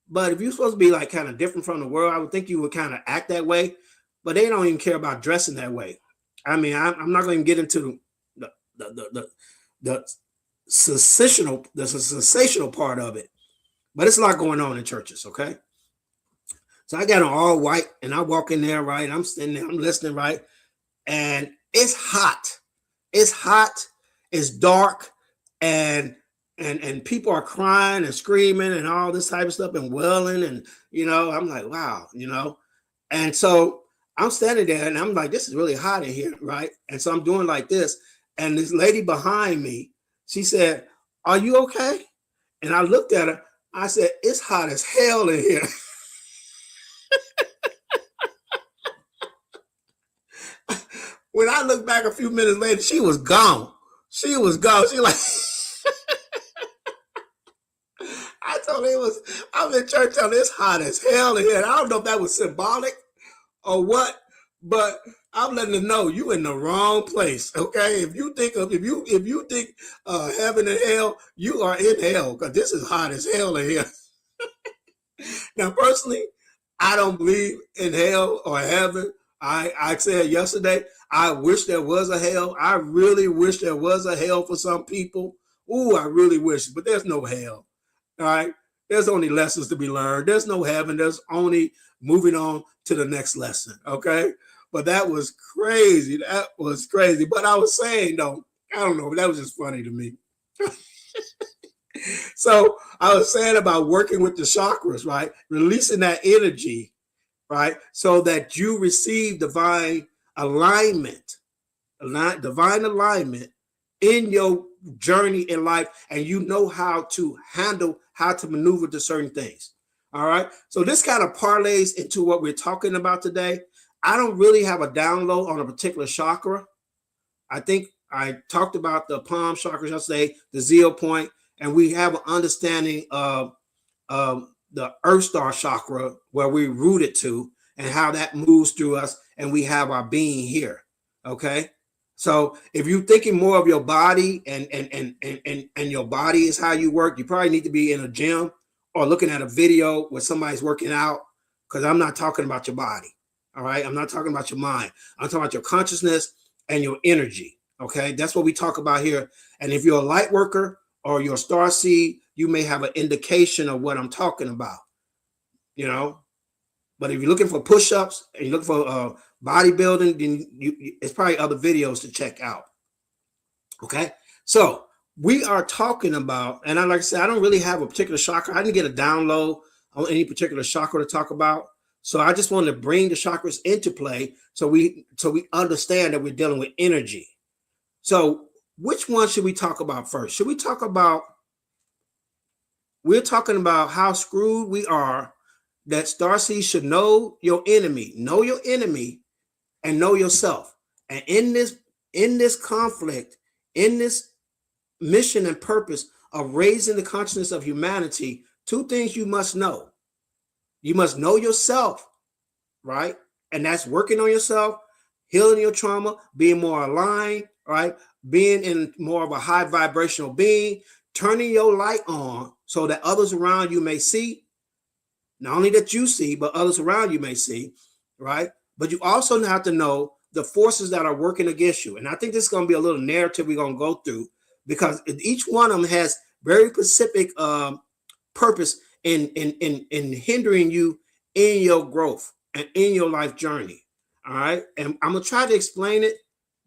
Speaker 1: But if you're supposed to be like kind of different from the world, I would think you would kind of act that way. But they don't even care about dressing that way. I mean, I'm not going to get into the sensational part of it, but it's a lot going on in churches. Okay, so I got on all white, and I walk in there, right? I'm sitting there, I'm listening, right, and it's hot. It's hot. It's dark, and and people are crying and screaming and all this type of stuff and wailing, and I'm like, wow, and so I'm standing there and I'm like, this is really hot in here, right? And so I'm doing like this, and this lady behind me, she said, are you okay? And I looked at her. I said, it's hot as hell in here. When I looked back a few minutes later, she was gone. She was gone. She like, I told her I was in church on it's hot as hell in here. And I don't know if that was symbolic or what, but I'm letting them know you in the wrong place. Okay, if you think heaven and hell, you are in hell because this is hot as hell in here. Now, personally, I don't believe in hell or heaven. I said yesterday, I wish there was a hell. I really wish there was a hell for some people. Ooh, I really wish, but there's no hell. All right. There's only lessons to be learned. There's no heaven. There's only moving on to the next lesson. Okay. But that was crazy. That was crazy. But I was saying, though, I don't know. That was just funny to me. So I was saying about working with the chakras, right? Releasing that energy, right? So that you receive divine alignment in your journey in life, and you know how to maneuver to certain things. All right. So this kind of parlays into what we're talking about today. I don't really have a download on a particular chakra. I think I talked about the palm chakra yesterday, the zeo point, and we have an understanding of the Earth Star chakra, where we rooted to, and how that moves through us, and we have our being here. Okay. So if you're thinking more of your body and your body is how you work, you probably need to be in a gym or looking at a video where somebody's working out, because I'm not talking about your body. All right. I'm not talking about your mind. I'm talking about your consciousness and your energy. Okay. That's what we talk about here. And if you're a light worker or you're a star seed, you may have an indication of what I'm talking about, But if you're looking for push-ups and you're looking for bodybuilding, then it's probably other videos to check out. Okay. So we are talking about, and like I said, I don't really have a particular chakra. I didn't get a download on any particular chakra to talk about. So I just wanted to bring the chakras into play so we understand that we're dealing with energy. So which one should we talk about first? We're talking about how screwed we are, that Starseeds should know your enemy. Know your enemy and know yourself. And in this conflict, in this mission and purpose of raising the consciousness of humanity, two things you must know. You must know yourself, right? And that's working on yourself, healing your trauma, being more aligned, right? Being in more of a high vibrational being, turning your light on so that others around you may see, not only that you see, but others around you may see, right? But you also have to know the forces that are working against you. And I think this is going to be a little narrative we're going to go through, because each one of them has very specific purpose in hindering you in your growth and in your life journey. All right. And I'm going to try to explain it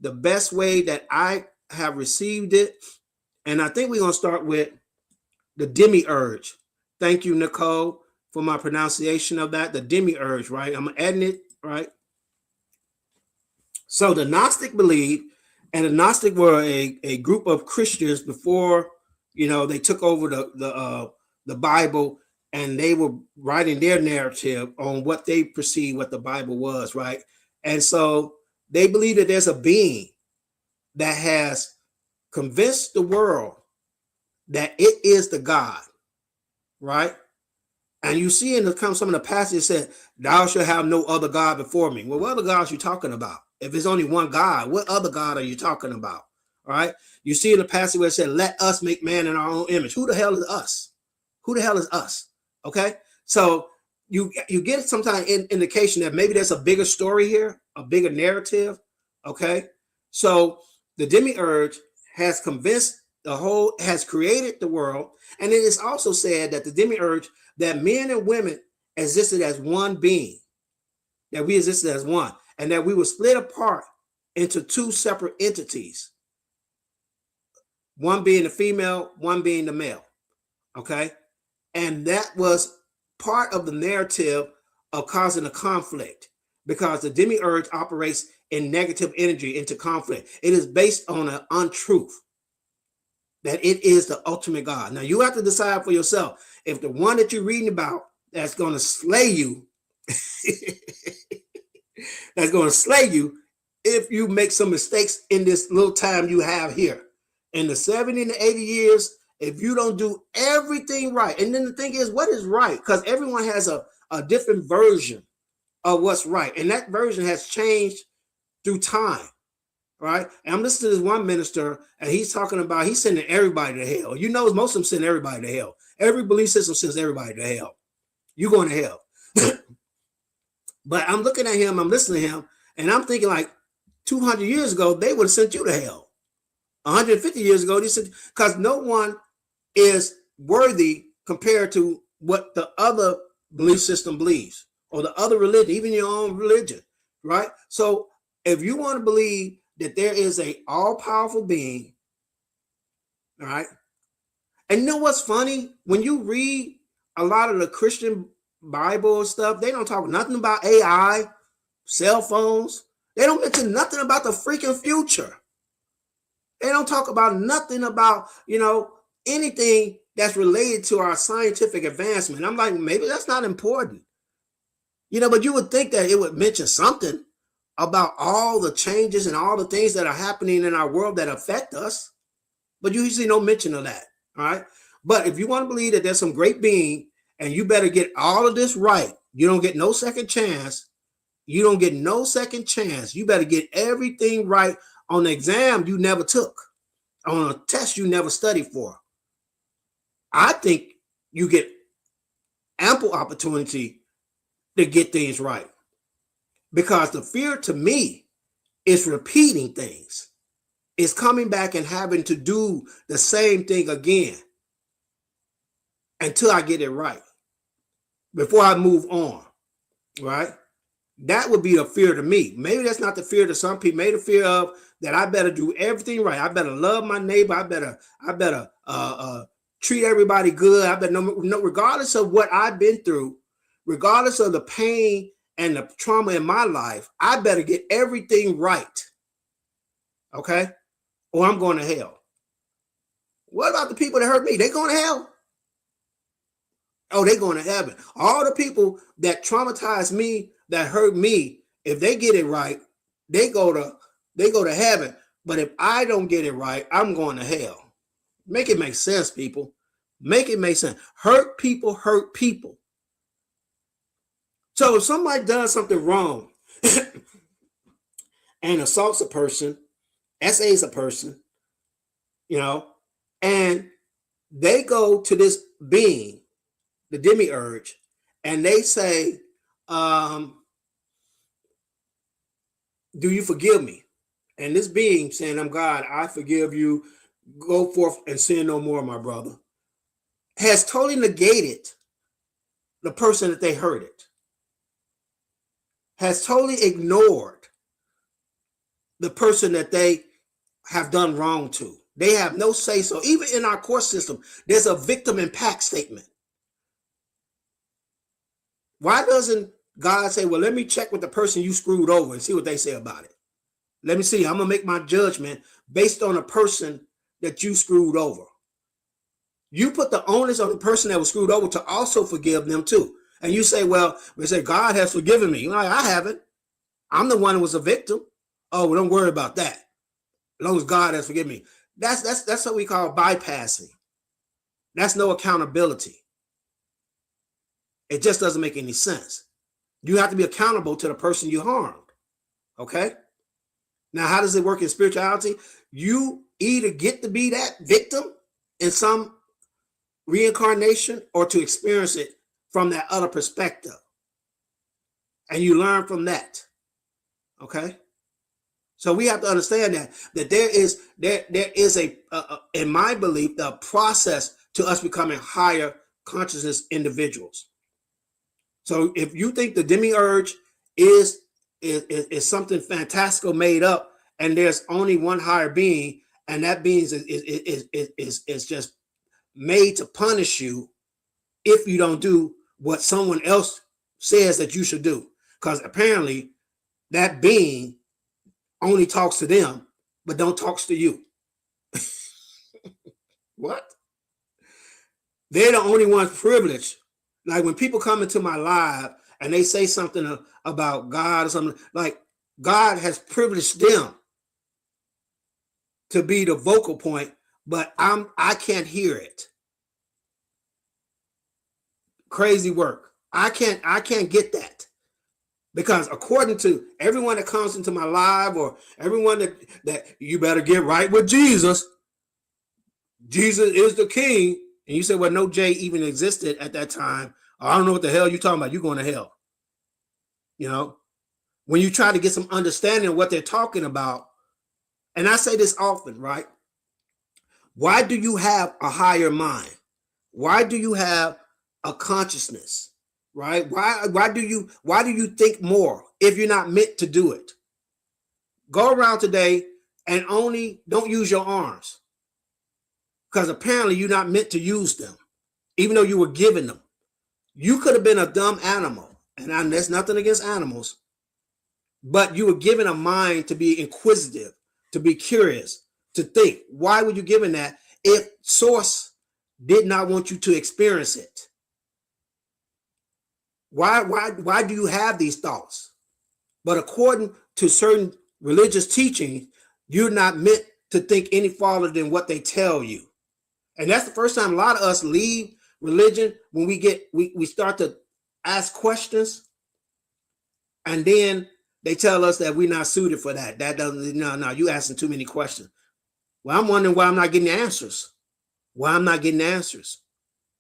Speaker 1: the best way that I have received it. And I think we're going to start with the demiurge. Thank you, Nicole, for my pronunciation of that. The demiurge, right? I'm adding it, right? So the Gnostic believed, and the Gnostic were a group of Christians before, they took over the Bible, and they were writing their narrative on what they perceived what the Bible was, right? And so they believe that there's a being that has convinced the world that it is the God, right? And you see in some of the passages said, "Thou shalt have no other God before me." Well, what other gods are you talking about? If there's only one God, what other God are you talking about? All right. You see in the passage where it said, "Let us make man in our own image." Who the hell is us? Who the hell is us? Okay. So you get sometimes indication that maybe there's a bigger story here, a bigger narrative. Okay. So the demiurge has convinced has created the world. And it is also said that the demiurge, that men and women existed as one being, that we existed as one, and that we were split apart into two separate entities, one being the female, one being the male. Okay. And that was part of the narrative of causing a conflict, because the demiurge operates in negative energy into conflict. It is based on an untruth that it is the ultimate God. Now you have to decide for yourself if the one that you're reading about that's going to slay you, that's going to slay you if you make some mistakes in this little time you have here. In the 70 to 80 years, if you don't do everything right, and then the thing is, what is right? Because everyone has a different version of what's right. And that version has changed through time, right? And I'm listening to this one minister, and he's talking about he's sending everybody to hell. Most of them send everybody to hell. Every belief system sends everybody to hell. You're going to hell. But I'm looking at him, I'm listening to him, and I'm thinking like 200 years ago, they would have sent you to hell. 150 years ago, they said, because no one is worthy compared to what the other belief system believes, or the other religion, even your own religion, right? So if you want to believe that there is a all-powerful being, all right, and you know what's funny? When you read a lot of the Christian Bible stuff, they don't talk nothing about AI, cell phones. They don't mention nothing about the freaking future. They don't talk about nothing about, anything that's related to our scientific advancement. I'm like, maybe that's not important. But you would think that it would mention something about all the changes and all the things that are happening in our world that affect us. But you usually no mention of that. All right. But if you want to believe that there's some great being, and you better get all of this right, you don't get no second chance. You don't get no second chance. You better get everything right on the exam you never took, on a test you never studied for. I think you get ample opportunity to get things right, because the fear to me is repeating things. It's coming back and having to do the same thing again until I get it right, before I move on, right? That would be a fear to me. Maybe that's not the fear to some people. Maybe the fear of that I better do everything right. I better love my neighbor. I better treat everybody good. I better no, regardless of what I've been through, regardless of the pain and the trauma in my life, I better get everything right. Okay? Or I'm going to hell. What about the people that hurt me? They going to hell? Oh, they going to heaven. All the people that traumatized me, that hurt me, if they get it right, They go to heaven. But if I don't get it right, I'm going to hell. Make it make sense, people. Make it make sense. Hurt people hurt people. So if somebody does something wrong and assaults a person, SAs a person, and they go to this being, the demiurge, and they say, do you forgive me? And this being saying, I'm God, I forgive you. Go forth and sin no more, my brother. Has totally negated the person that they hurted. Has totally ignored the person that they have done wrong to. They have no say so. Even in our court system, there's a victim impact statement. Why doesn't God say, well, let me check with the person you screwed over and see what they say about it? Let me see. I'm going to make my judgment based on a person that you screwed over. You put the onus on the person that was screwed over to also forgive them too. And you say, well, we say, God has forgiven me. Like, I haven't. I'm the one who was a victim. Oh, well, don't worry about that. As long as God has forgiven me. That's what we call bypassing. That's no accountability. It just doesn't make any sense. You have to be accountable to the person you harmed. Okay? Now, how does it work in spirituality? You either get to be that victim in some reincarnation or to experience it from that other perspective. And you learn from that. Okay? So we have to understand that there is a in my belief, the process to us becoming higher consciousness individuals. So if you think the demiurge is something fantastical made up, and there's only one higher being, and that being is just made to punish you if you don't do what someone else says that you should do, because apparently that being only talks to them, but don't talks to you. What? They're the only ones privileged. Like when people come into my live and they say something about God or something, like God has privileged them to be the vocal point, but I can't hear it. Crazy work. I can't get that. Because according to everyone that comes into my live, or everyone that you better get right with Jesus, Jesus is the king. And you say, well, no J even existed at that time. I don't know what the hell you're talking about. You're going to hell. When you try to get some understanding of what they're talking about, and I say this often, right? Why do you have a higher mind? Why do you have a consciousness? Right? Why do you think more if you're not meant to do it? Go around today and only don't use your arms, because apparently you're not meant to use them, even though you were given them. You could have been a dumb animal, and there's nothing against animals, but you were given a mind to be inquisitive, to be curious, to think. Why were you given that if Source did not want you to experience it? Why do you have these thoughts? But according to certain religious teachings, you're not meant to think any farther than what they tell you. And that's the first time a lot of us leave religion, when we start to ask questions, and then they tell us that we're not suited for that. That doesn't, no, you asking too many questions. Well, I'm wondering why I'm not getting answers.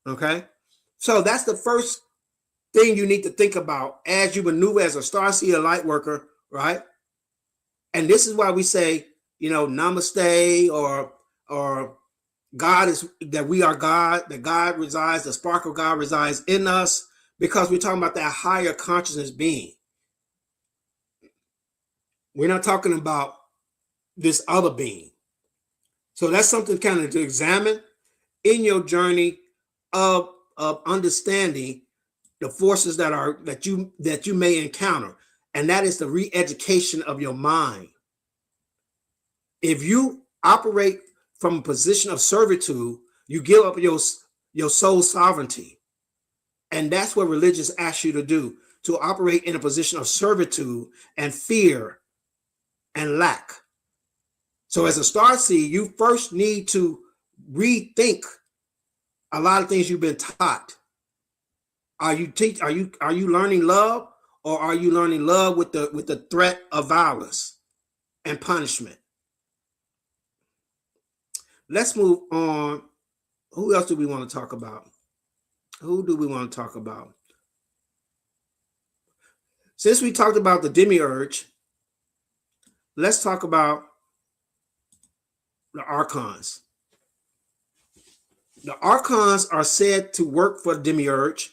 Speaker 1: Okay? So that's the first thing you need to think about as you maneuver as a starseed light worker, right? And this is why we say, namaste, or God is that we are God, that God resides, the spark of God resides in us, because we're talking about that higher consciousness being. We're not talking about this other being. So that's something kind of to examine in your journey of understanding the forces that you may encounter, and that is the re-education of your mind. If you operate from a position of servitude, you give up your soul sovereignty, and that's what religions ask you to do, to operate in a position of servitude and fear and lack. So as a starseed, you first need to rethink a lot of things you've been taught. Are you learning love, or are you learning love with the threat of violence and punishment? Let's move on. Who else do we want to talk about? Who do we want to talk about? Since we talked about the demiurge, let's talk about the archons. The archons are said to work for the demiurge.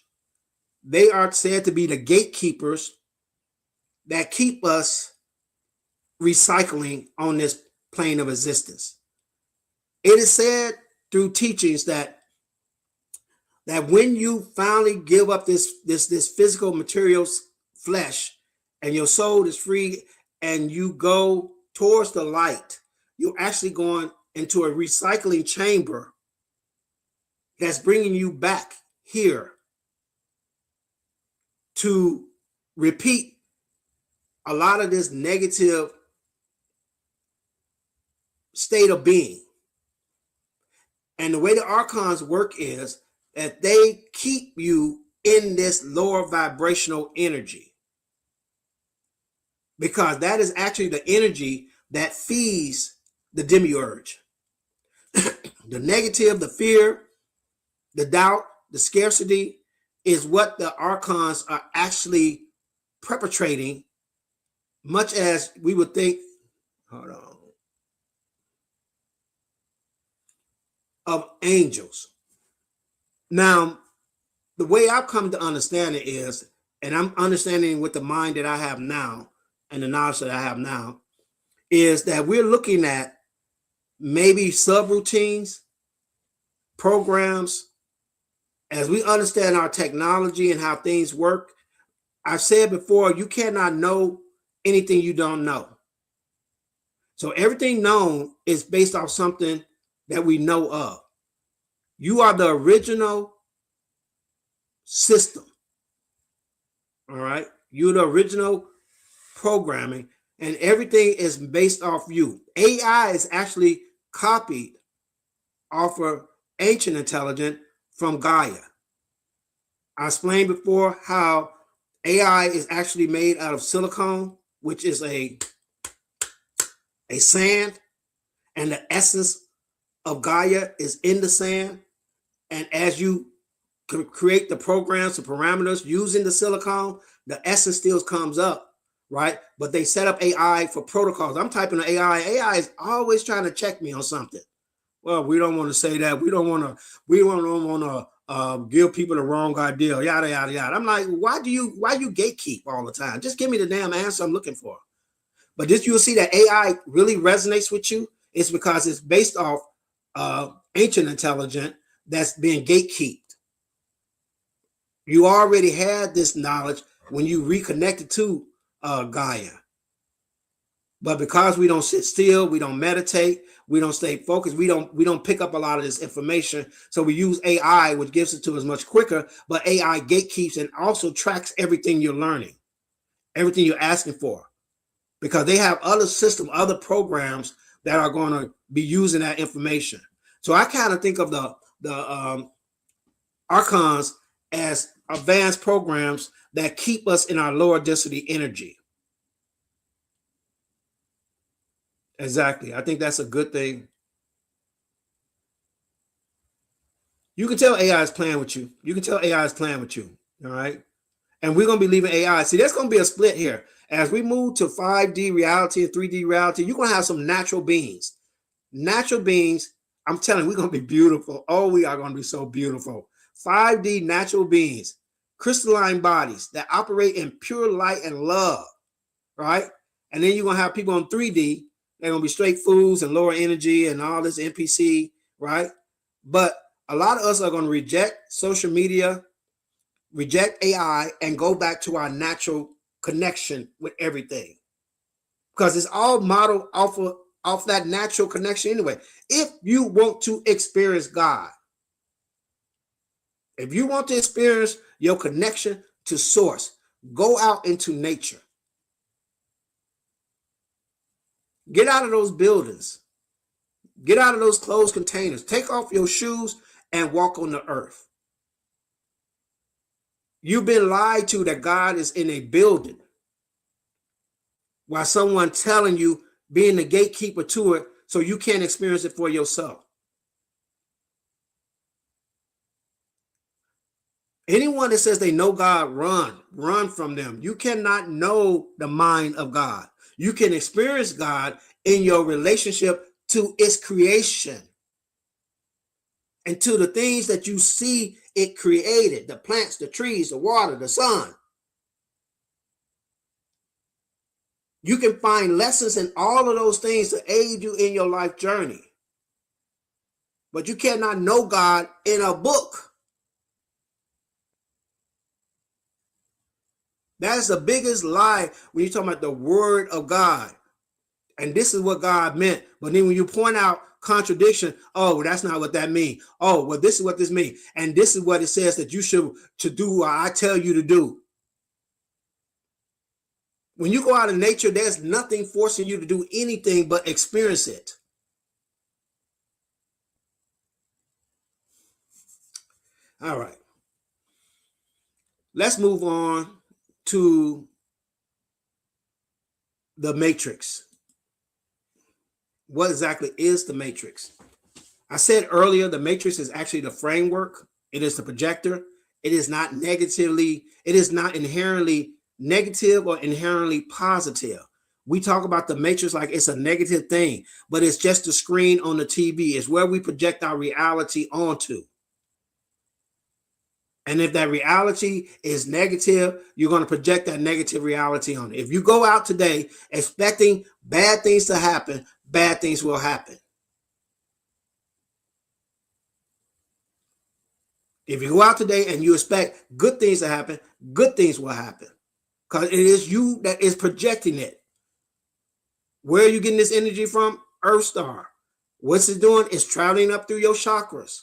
Speaker 1: They are said to be the gatekeepers that keep us recycling on this plane of existence. It is said through teachings that when you finally give up this physical materials flesh, and your soul is free, and you go towards the light, you're actually going into a recycling chamber that's bringing you back here to repeat a lot of this negative state of being. And the way the archons work is that they keep you in this lower vibrational energy, because that is actually the energy that feeds the demiurge. The negative, the fear, the doubt, the scarcity is what the archons are actually perpetrating, much as we would think, of angels. Now, the way I've come to understand it is, and I'm understanding with the mind that I have now and the knowledge that I have now, is that we're looking at maybe subroutines, programs. As we understand our technology and how things work, I've said before, you cannot know anything you don't know. So everything known is based off something that we know of. You are the original system. All right. You're the original programming, and everything is based off you. AI is actually copied off of ancient intelligence from Gaia. I explained before how AI is actually made out of silicone, which is a sand, and the essence of Gaia is in the sand. And as you create the programs, the parameters using the silicone, the essence still comes up, right? But they set up AI for protocols. I'm typing in AI. AI is always trying to check me on something. Well, we don't want to say that. We don't want to give people the wrong idea, yada, yada, yada. I'm like, why you gatekeep all the time? Just give me the damn answer I'm looking for. But this, you'll see that AI really resonates with you. It's because it's based off ancient intelligence that's being gatekeeped. You already had this knowledge when you reconnected to Gaia. But because we don't sit still, we don't meditate, we don't stay focused, we don't pick up a lot of this information. So we use AI, which gives it to us much quicker. But AI gatekeeps and also tracks everything you're learning, everything you're asking for, because they have other systems, other programs that are going to be using that information. So I kind of think of the archons as advanced programs that keep us in our lower density energy. Exactly. I think that's a good thing. You can tell AI is playing with you. You can tell AI is playing with you. All right. And we're going to be leaving AI. See, there's going to be a split here. As we move to 5D reality and 3D reality, you're going to have some natural beings. Natural beings, I'm telling you, we're going to be beautiful. Oh, we are going to be so beautiful. 5D natural beings, crystalline bodies that operate in pure light and love, right? And then you're going to have people in 3D. They're going to be straight fools and lower energy and all this NPC, right? But a lot of us are going to reject social media, reject AI, and go back to our natural connection with everything, because it's all modeled off that natural connection anyway. If you want to experience God, if you want to experience your connection to source, go out into nature. Get out of those buildings. Get out of those closed containers. Take off your shoes and walk on the earth. You've been lied to that God is in a building, while someone telling you being the gatekeeper to it so you can't experience it for yourself. Anyone that says they know God, run from them. You cannot know the mind of God. You can experience God in your relationship to its creation and to the things that you see it created, the plants, the trees, the water, the sun. You can find lessons in all of those things to aid you in your life journey. But you cannot know God in a book. That's the biggest lie when you're talking about the word of God. And this is what God meant. But then when you point out contradiction, oh, that's not what that means. Oh, well, this is what this means. And this is what it says that you should to do what I tell you to do. When you go out in nature, there's nothing forcing you to do anything but experience it. All right. Let's move on to the matrix. What exactly is the matrix? I said earlier, the matrix is actually the framework. It is the projector. It is not inherently negative or inherently positive. We talk about the matrix like it's a negative thing, but it's just a screen on the TV. It's where we project our reality onto. And if that reality is negative, you're going to project that negative reality on it. If you go out today expecting bad things to happen, bad things will happen. If you go out today and you expect good things to happen, good things will happen. Because it is you that is projecting it. Where are you getting this energy from? Earth star. What's it doing? It's traveling up through your chakras.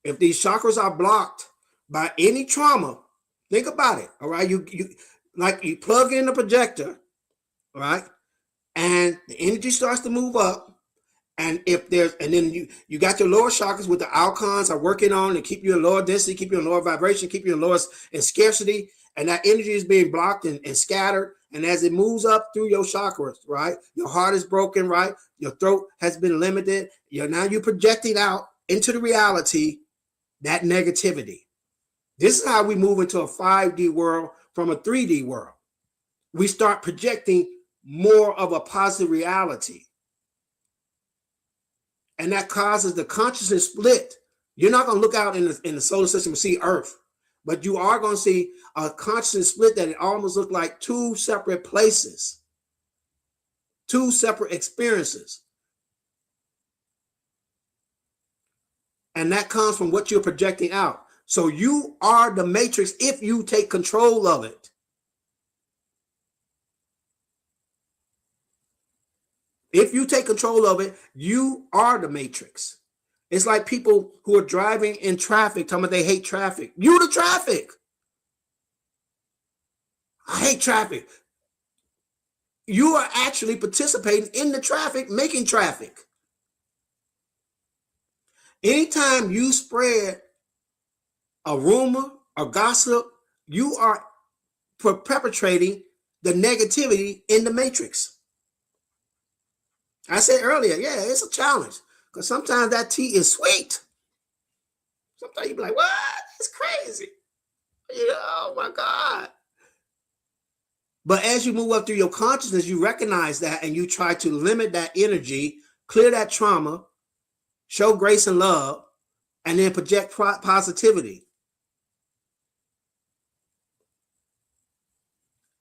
Speaker 1: If these chakras are blocked by any trauma, think about it. All right. You plug in the projector, all right, and the energy starts to move up. And then you got your lower chakras with the alcons are working on to keep you in lower density, keep you in lower vibration, keep you in lower in scarcity. And that energy is being blocked and scattered. And as it moves up through your chakras, right, your heart is broken, right, your throat has been limited. Now you're projecting out into the reality that negativity. This is how we move into a 5D world from a 3D world. We start projecting more of a positive reality. And that causes the consciousness split. You're not going to look out in the solar system and see Earth, but you are going to see a consciousness split that it almost looks like two separate places, two separate experiences. And that comes from what you're projecting out. So you are the matrix if you take control of it. If you take control of it, you are the matrix. It's like people who are driving in traffic, talking about they hate traffic. You the traffic. I hate traffic. You are actually participating in the traffic, making traffic. Anytime you spread a rumor or gossip, you are perpetrating the negativity in the matrix. I said earlier, yeah, it's a challenge because sometimes that tea is sweet. Sometimes you be like, what? It's crazy. Oh my God. But as you move up through your consciousness, you recognize that and you try to limit that energy, clear that trauma, show grace and love, and then project positivity.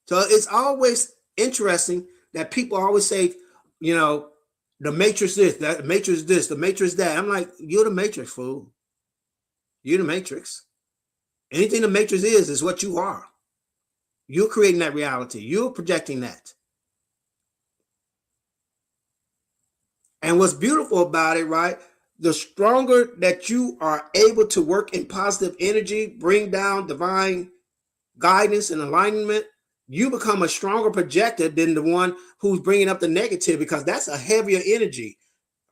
Speaker 1: So it's always interesting that people always say, the matrix this, the matrix this, the matrix that. I'm like, you're the matrix, fool. You're the matrix. Anything the matrix is what you are. You're creating that reality. You're projecting that. And what's beautiful about it, right? The stronger that you are able to work in positive energy, bring down divine guidance and alignment, you become a stronger projector than the one who's bringing up the negative, because that's a heavier energy,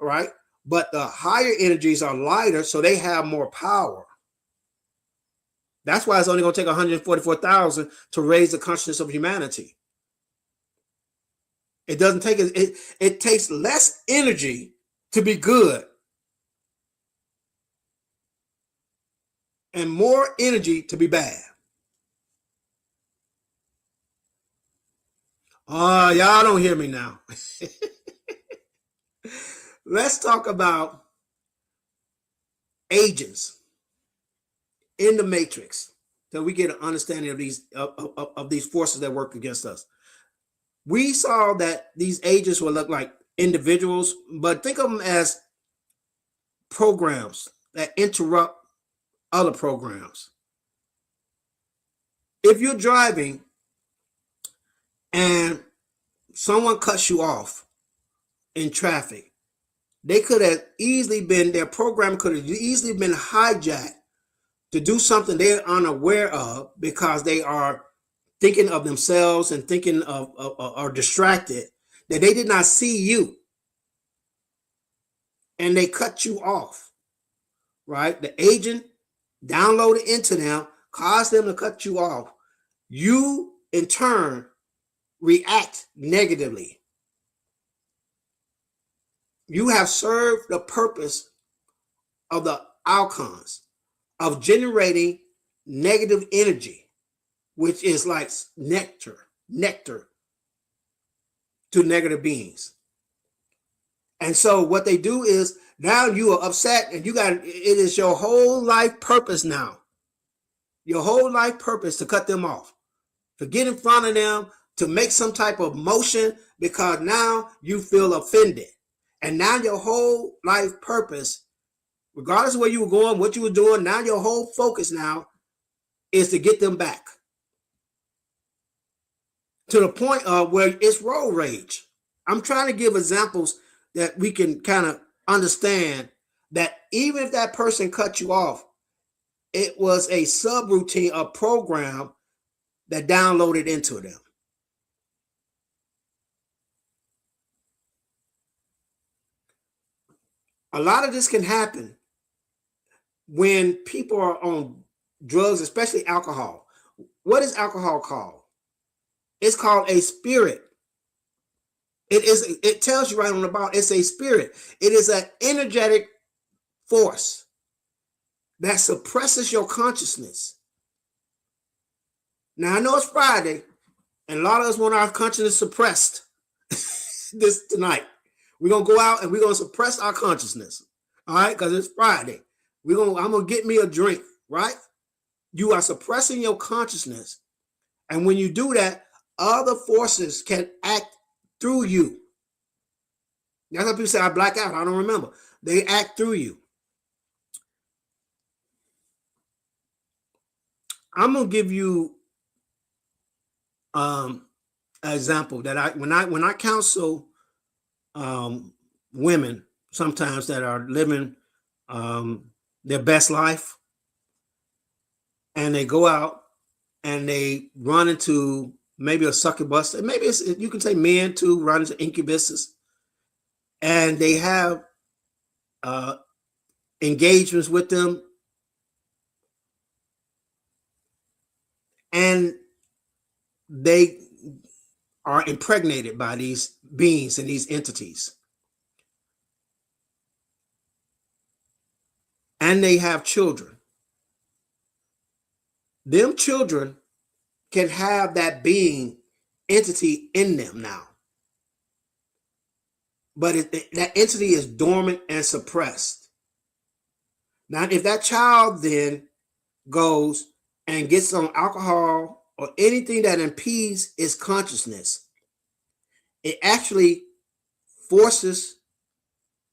Speaker 1: right? But the higher energies are lighter, so they have more power. That's why it's only going to take 144,000 to raise the consciousness of humanity. It doesn't take it takes less energy to be good and more energy to be bad. Y'all don't hear me now. Let's talk about agents in the matrix, so we get an understanding of these forces that work against us. We saw that these agents will look like individuals, but think of them as programs that interrupt other programs. If you're driving and someone cuts you off in traffic, they could have easily been, their program could have easily been hijacked to do something they're unaware of, because they are thinking of themselves and thinking of are distracted, that they did not see you, and they cut you off, right? The agent downloaded into them, caused them to cut you off. You, in turn, react negatively. You have served the purpose of the outcomes of generating negative energy, which is like nectar to negative beings. And so what they do is, now you are upset, and it is your whole life purpose now. Your whole life purpose to cut them off, to get in front of them, to make some type of motion, because now you feel offended. And now your whole life purpose, regardless of where you were going, what you were doing, now your whole focus now is to get them back. To the point of where it's road rage. I'm trying to give examples that we can kind of understand that even if that person cut you off, it was a subroutine, a program that downloaded into them. A lot of this can happen when people are on drugs, especially alcohol. What is alcohol called? It's called a spirit. It tells you right on the bottom, it's a spirit. It is an energetic force that suppresses your consciousness. Now, I know it's Friday, and a lot of us want our consciousness suppressed this tonight. We're going to go out and we're going to suppress our consciousness, all right, because it's Friday. I'm going to get me a drink, right? You are suppressing your consciousness. And when you do that, other forces can act through you. That's how people say, I black out, I don't remember. They act through you. I'm going to give you an example that when I counsel women sometimes that are living their best life, and they go out and they run into maybe a succubus, maybe you can say men too, run into incubuses, and they have engagements with them, and they are impregnated by these beings and these entities, and they have children. Them children can have that being entity in them now, but that entity is dormant and suppressed. Now, if that child then goes and gets on alcohol or anything that impedes its consciousness, it actually forces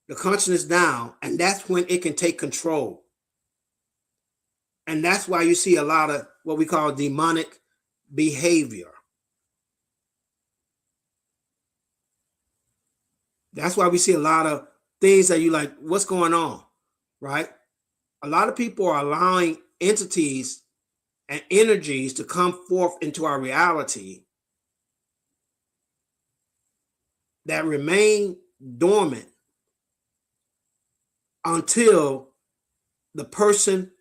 Speaker 1: the consciousness down, and that's when it can take control. And that's why you see a lot of what we call demonic behavior. That's why we see a lot of things that you like, what's going on, right? A lot of people are allowing entities and energies to come forth into our reality that remain dormant until the person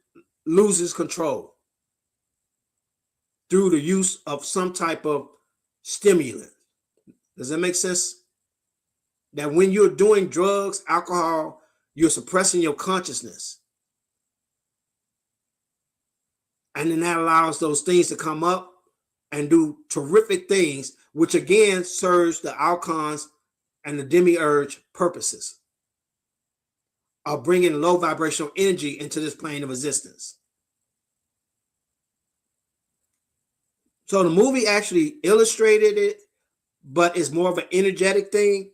Speaker 1: loses control through the use of some type of stimulant. Does that make sense? That when you're doing drugs, alcohol, you're suppressing your consciousness. And then that allows those things to come up and do terrific things, which again serves the outcomes and the demiurge purposes of bringing low vibrational energy into this plane of existence. So the movie actually illustrated it, but it's more of an energetic thing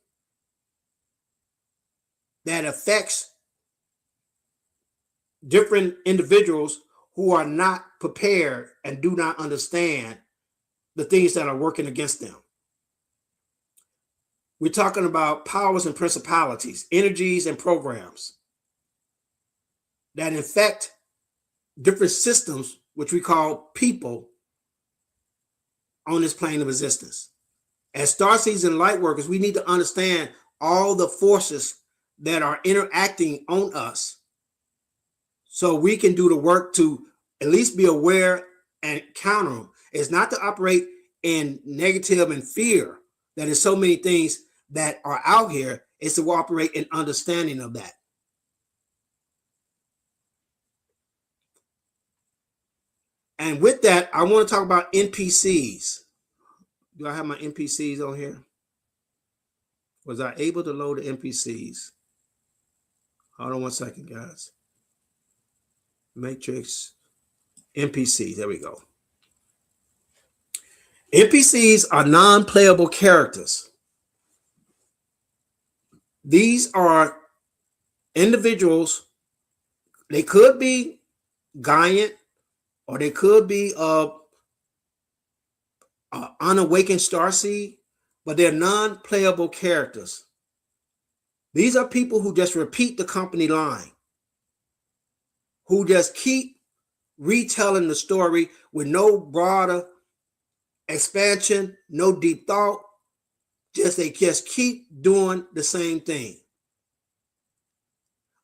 Speaker 1: that affects different individuals who are not prepared and do not understand the things that are working against them. We're talking about powers and principalities, energies and programs that infect different systems, which we call people on this plane of existence. As starseeds and light workers, we need to understand all the forces that are interacting on us so we can do the work to at least be aware and counter them. It's not to operate in negative and fear that there's so many things that are out here. It's to operate in understanding of that. And with that, I want to talk about NPCs. Do I have my NPCs on here? Was I able to load the NPCs? Hold on one second, guys. Matrix, NPCs, there we go. NPCs are non-playable characters. These are individuals, they could be Gaian, or they could be unawakened starseed, but they're non-playable characters. These are people who just repeat the company line, who just keep retelling the story with no broader expansion, no deep thought. They just keep doing the same thing.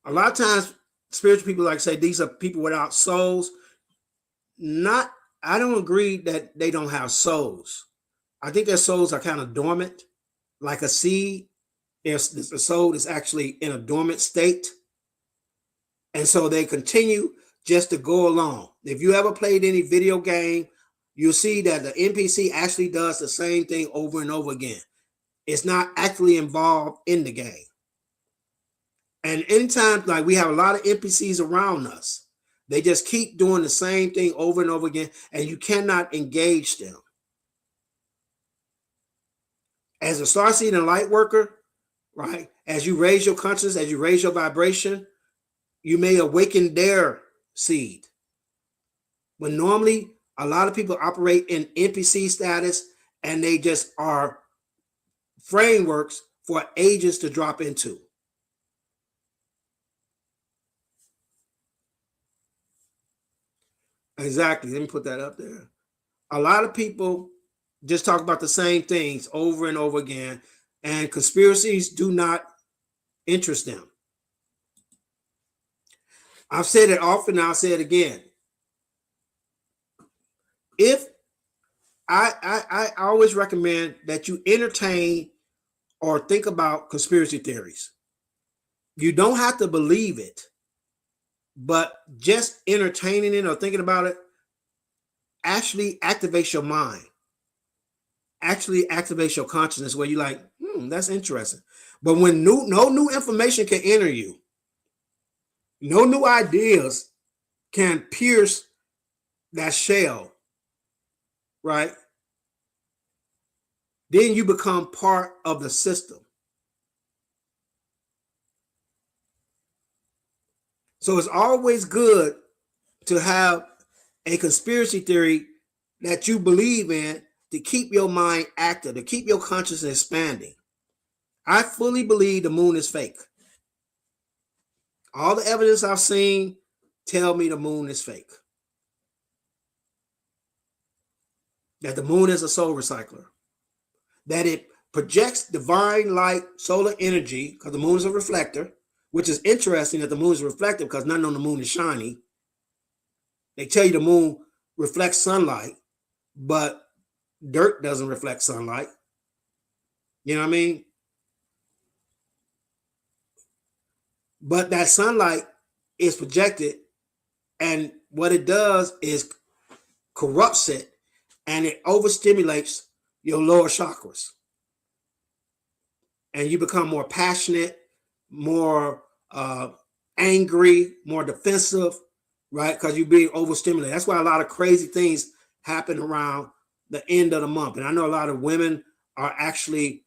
Speaker 1: A lot of times, spiritual people like to say these are people without souls. I don't agree that they don't have souls. I think their souls are kind of dormant, like a seed. The soul is actually in a dormant state. And so they continue just to go along. If you ever played any video game, you'll see that the NPC actually does the same thing over and over again. It's not actually involved in the game. And anytime, like, we have a lot of NPCs around us, they just keep doing the same thing over and over again, and you cannot engage them. As a starseed and light worker, right, as you raise your consciousness, as you raise your vibration, you may awaken their seed. But normally, a lot of people operate in NPC status, and they just are frameworks for agents to drop into. Exactly. Let me put that up there. A lot of people just talk about the same things over and over again, and conspiracies do not interest them. I've said it often, I'll say it again. If I always recommend that you entertain or think about conspiracy theories. You don't have to believe it, but just entertaining it or thinking about it actually activates your mind, actually activates your consciousness, where you're like, that's interesting. But when no new information can enter you, no new ideas can pierce that shell, right? Then you become part of the system. So it's always good to have a conspiracy theory that you believe in to keep your mind active, to keep your consciousness expanding. I fully believe the moon is fake. All the evidence I've seen tell me the moon is fake. That the moon is a soul recycler. That it projects divine light, solar energy, because the moon is a reflector, which is interesting that the moon is reflective because nothing on the moon is shiny. They tell you the moon reflects sunlight, but dirt doesn't reflect sunlight. You know what I mean? But that sunlight is projected, and what it does is corrupts it, and it overstimulates your lower chakras. And you become more passionate, more angry, more defensive, right? Because you're being overstimulated. That's why a lot of crazy things happen around the end of the month. And I know a lot of women are actually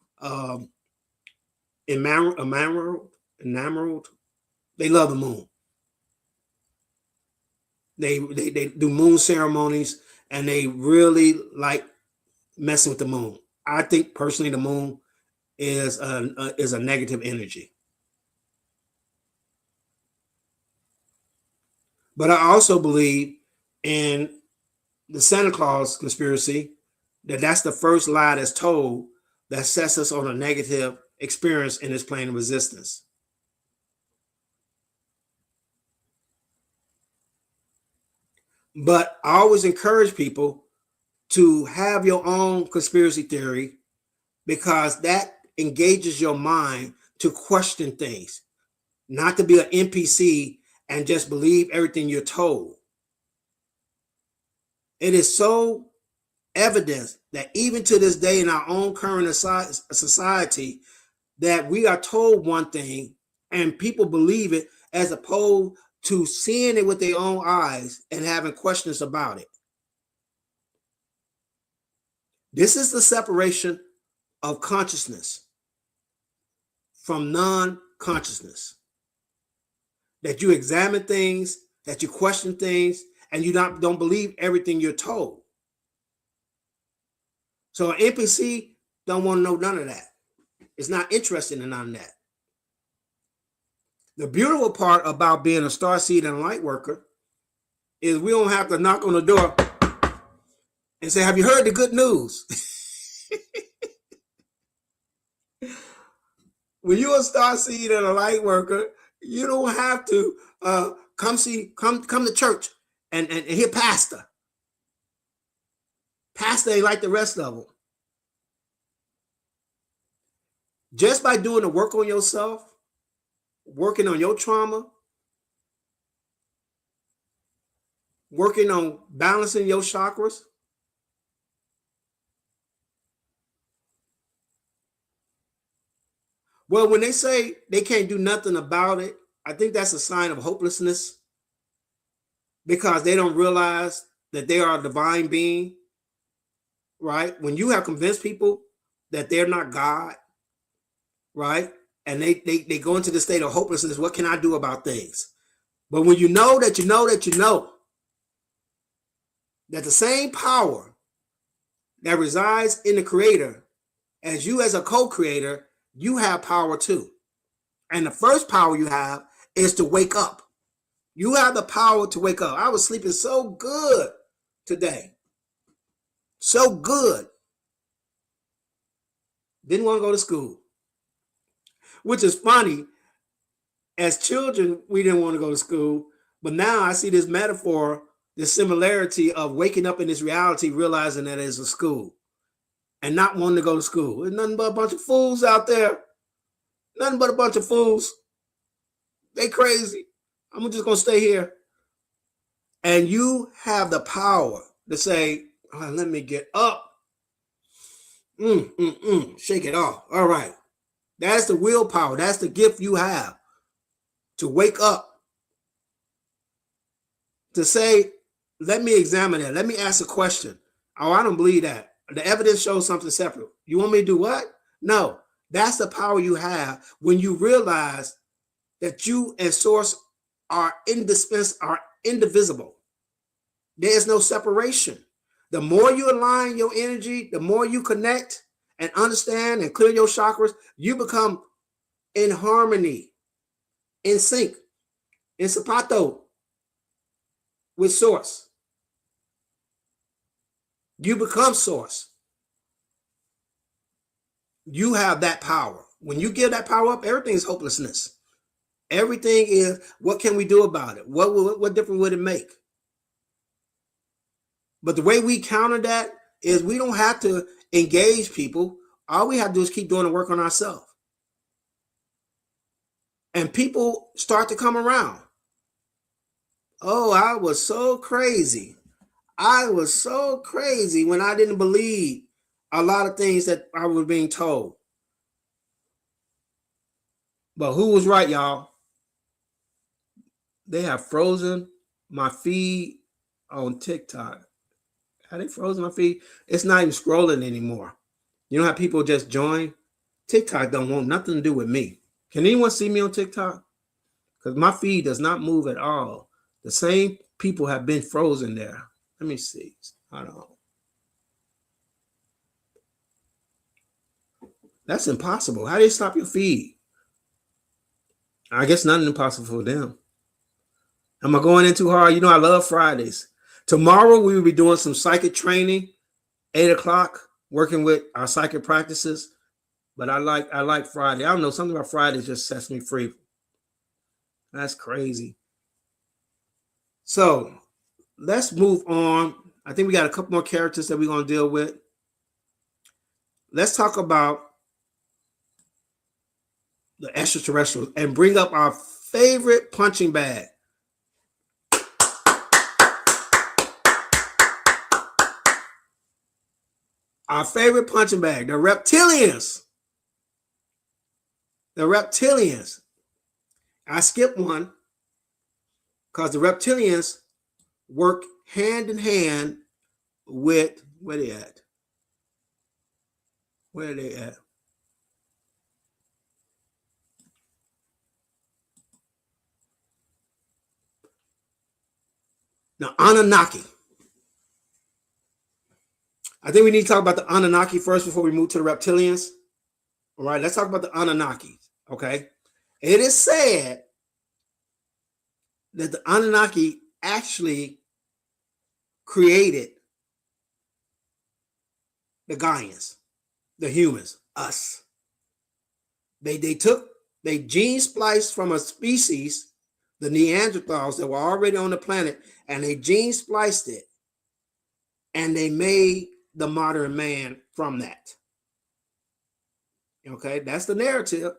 Speaker 1: enamored. They love the moon. They do moon ceremonies, and they really like messing with the moon. I think personally the moon is a negative energy. But I also believe in the Santa Claus conspiracy, that's the first lie that's told that sets us on a negative experience in this plane of existence. But I always encourage people to have your own conspiracy theory, because that engages your mind to question things, not to be an NPC and just believe everything you're told. It is so evident that even to this day in our own current society, that we are told one thing and people believe it, as opposed to seeing it with their own eyes and having questions about it. This is the separation of consciousness from non-consciousness. That you examine things, that you question things, and you don't believe everything you're told. So an NPC don't want to know none of that. It's not interested in none of that. The beautiful part about being a starseed and a light worker is we don't have to knock on the door and say, have you heard the good news? When you're a starseed and a light worker, you don't have to come to church and hear pastor. Pastor ain't like the rest of them. Just by doing the work on yourself, working on your trauma, working on balancing your chakras, well, when they say they can't do nothing about it, I think that's a sign of hopelessness, because they don't realize that they are a divine being, right? When you have convinced people that they're not God, right? And they go into the state of hopelessness. What can I do about things? But when you know that that the same power that resides in the creator, as you as a co-creator, you have power too. And the first power you have is to wake up. You have the power to wake up. I was sleeping so good today. So good. Didn't want to go to school. Which is funny. As children, we didn't want to go to school. But now I see this metaphor, this similarity of waking up in this reality, realizing that it's a school and not wanting to go to school. There's nothing but a bunch of fools out there. Nothing but a bunch of fools. They crazy. I'm just going to stay here. And you have the power to say, oh, let me get up. Shake it off. All right. That's the willpower. That's the gift you have to wake up. To say, let me examine that. Let me ask a question. Oh, I don't believe that. The evidence shows something separate. You want me to do what? No. That's the power you have when you realize that you and source are indivisible. There is no separation. The more you align your energy, the more you connect and understand and clear your chakras, you become in harmony, in sync, in zapato with source. You become source. You have that power. When you give that power up, everything is hopelessness. Everything is, what can we do about it? What difference would it make? But the way we counter that is we don't have to engage people. All we have to do is keep doing the work on ourselves. And people start to come around. Oh, I was so crazy. I was so crazy when I didn't believe a lot of things that I was being told. But who was right, y'all? They have frozen my feed on TikTok. Have they frozen my feed? It's not even scrolling anymore. You know how people just join? TikTok don't want nothing to do with me. Can anyone see me on TikTok? Because my feed does not move at all. The same people have been frozen there. Let me see. Hold on. That's impossible. How do you stop your feed? I guess nothing impossible for them. Am I going in too hard? You know, I love Fridays. Tomorrow we will be doing some psychic training, 8 o'clock, working with our psychic practices. But I like Friday. I don't know, something about Friday just sets me free. That's crazy. So let's move on. I think we got a couple more characters that we're going to deal with. Let's talk about the extraterrestrials and bring up our favorite punching bag. Our favorite punching bag, the reptilians. The reptilians. I skipped one because the reptilians work hand in hand with, where they at? Where are they at? Now, Anunnaki. I think we need to talk about the Anunnaki first before we move to the reptilians. All right, let's talk about the Anunnaki. Okay. It is said that the Anunnaki actually created the Gaians, the humans, us. They gene spliced from a species, the Neanderthals that were already on the planet, and they gene spliced it, and they made the modern man from that. Okay, that's the narrative.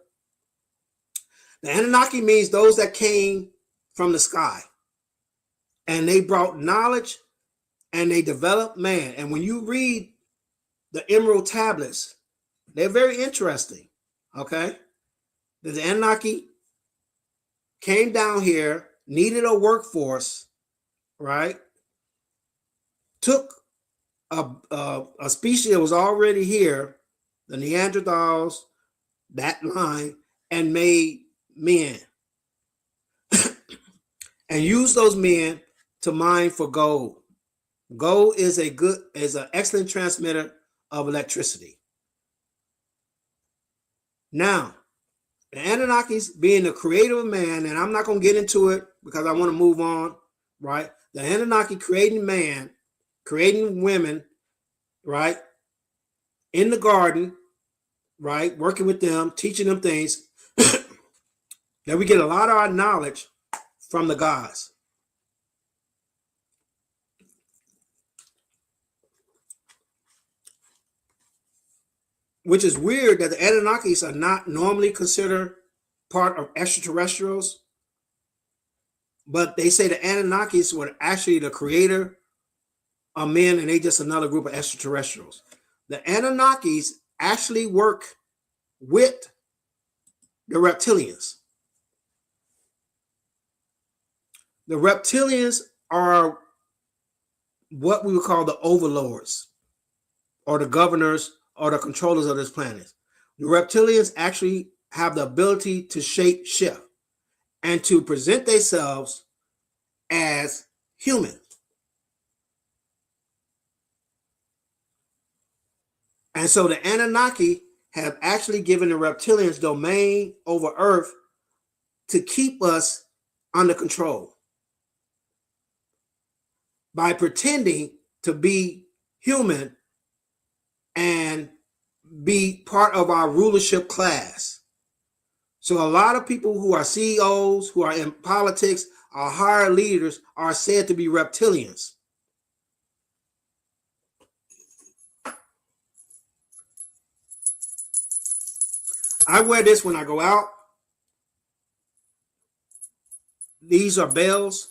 Speaker 1: The Anunnaki means those that came from the sky, and they brought knowledge, and they developed man. And when you read the Emerald Tablets, they're very interesting. Okay, the Anunnaki came down here, needed a workforce, right? Took a species that was already here, the Neanderthals, that line, and made men. And used those men to mine for gold. Gold is an excellent transmitter of electricity. Now, the Anunnakis being the creator of man, and I'm not going to get into it because I want to move on, right? The Anunnaki creating man, creating women, right? In the garden, right? Working with them, teaching them things. That we get a lot of our knowledge from the gods. Which is weird that the Anunnakis are not normally considered part of extraterrestrials. But they say the Anunnakis were actually the creator of men, and they just another group of extraterrestrials. The Anunnakis actually work with the reptilians. The reptilians are what we would call the overlords, or the governors, or the controllers of this planet. The reptilians actually have the ability to shape shift and to present themselves as human. And so the Anunnaki have actually given the reptilians domain over Earth to keep us under control by pretending to be human and be part of our rulership class. So a lot of people who are CEOs, who are in politics, our higher leaders are said to be reptilians. I wear this when I go out. These are bells.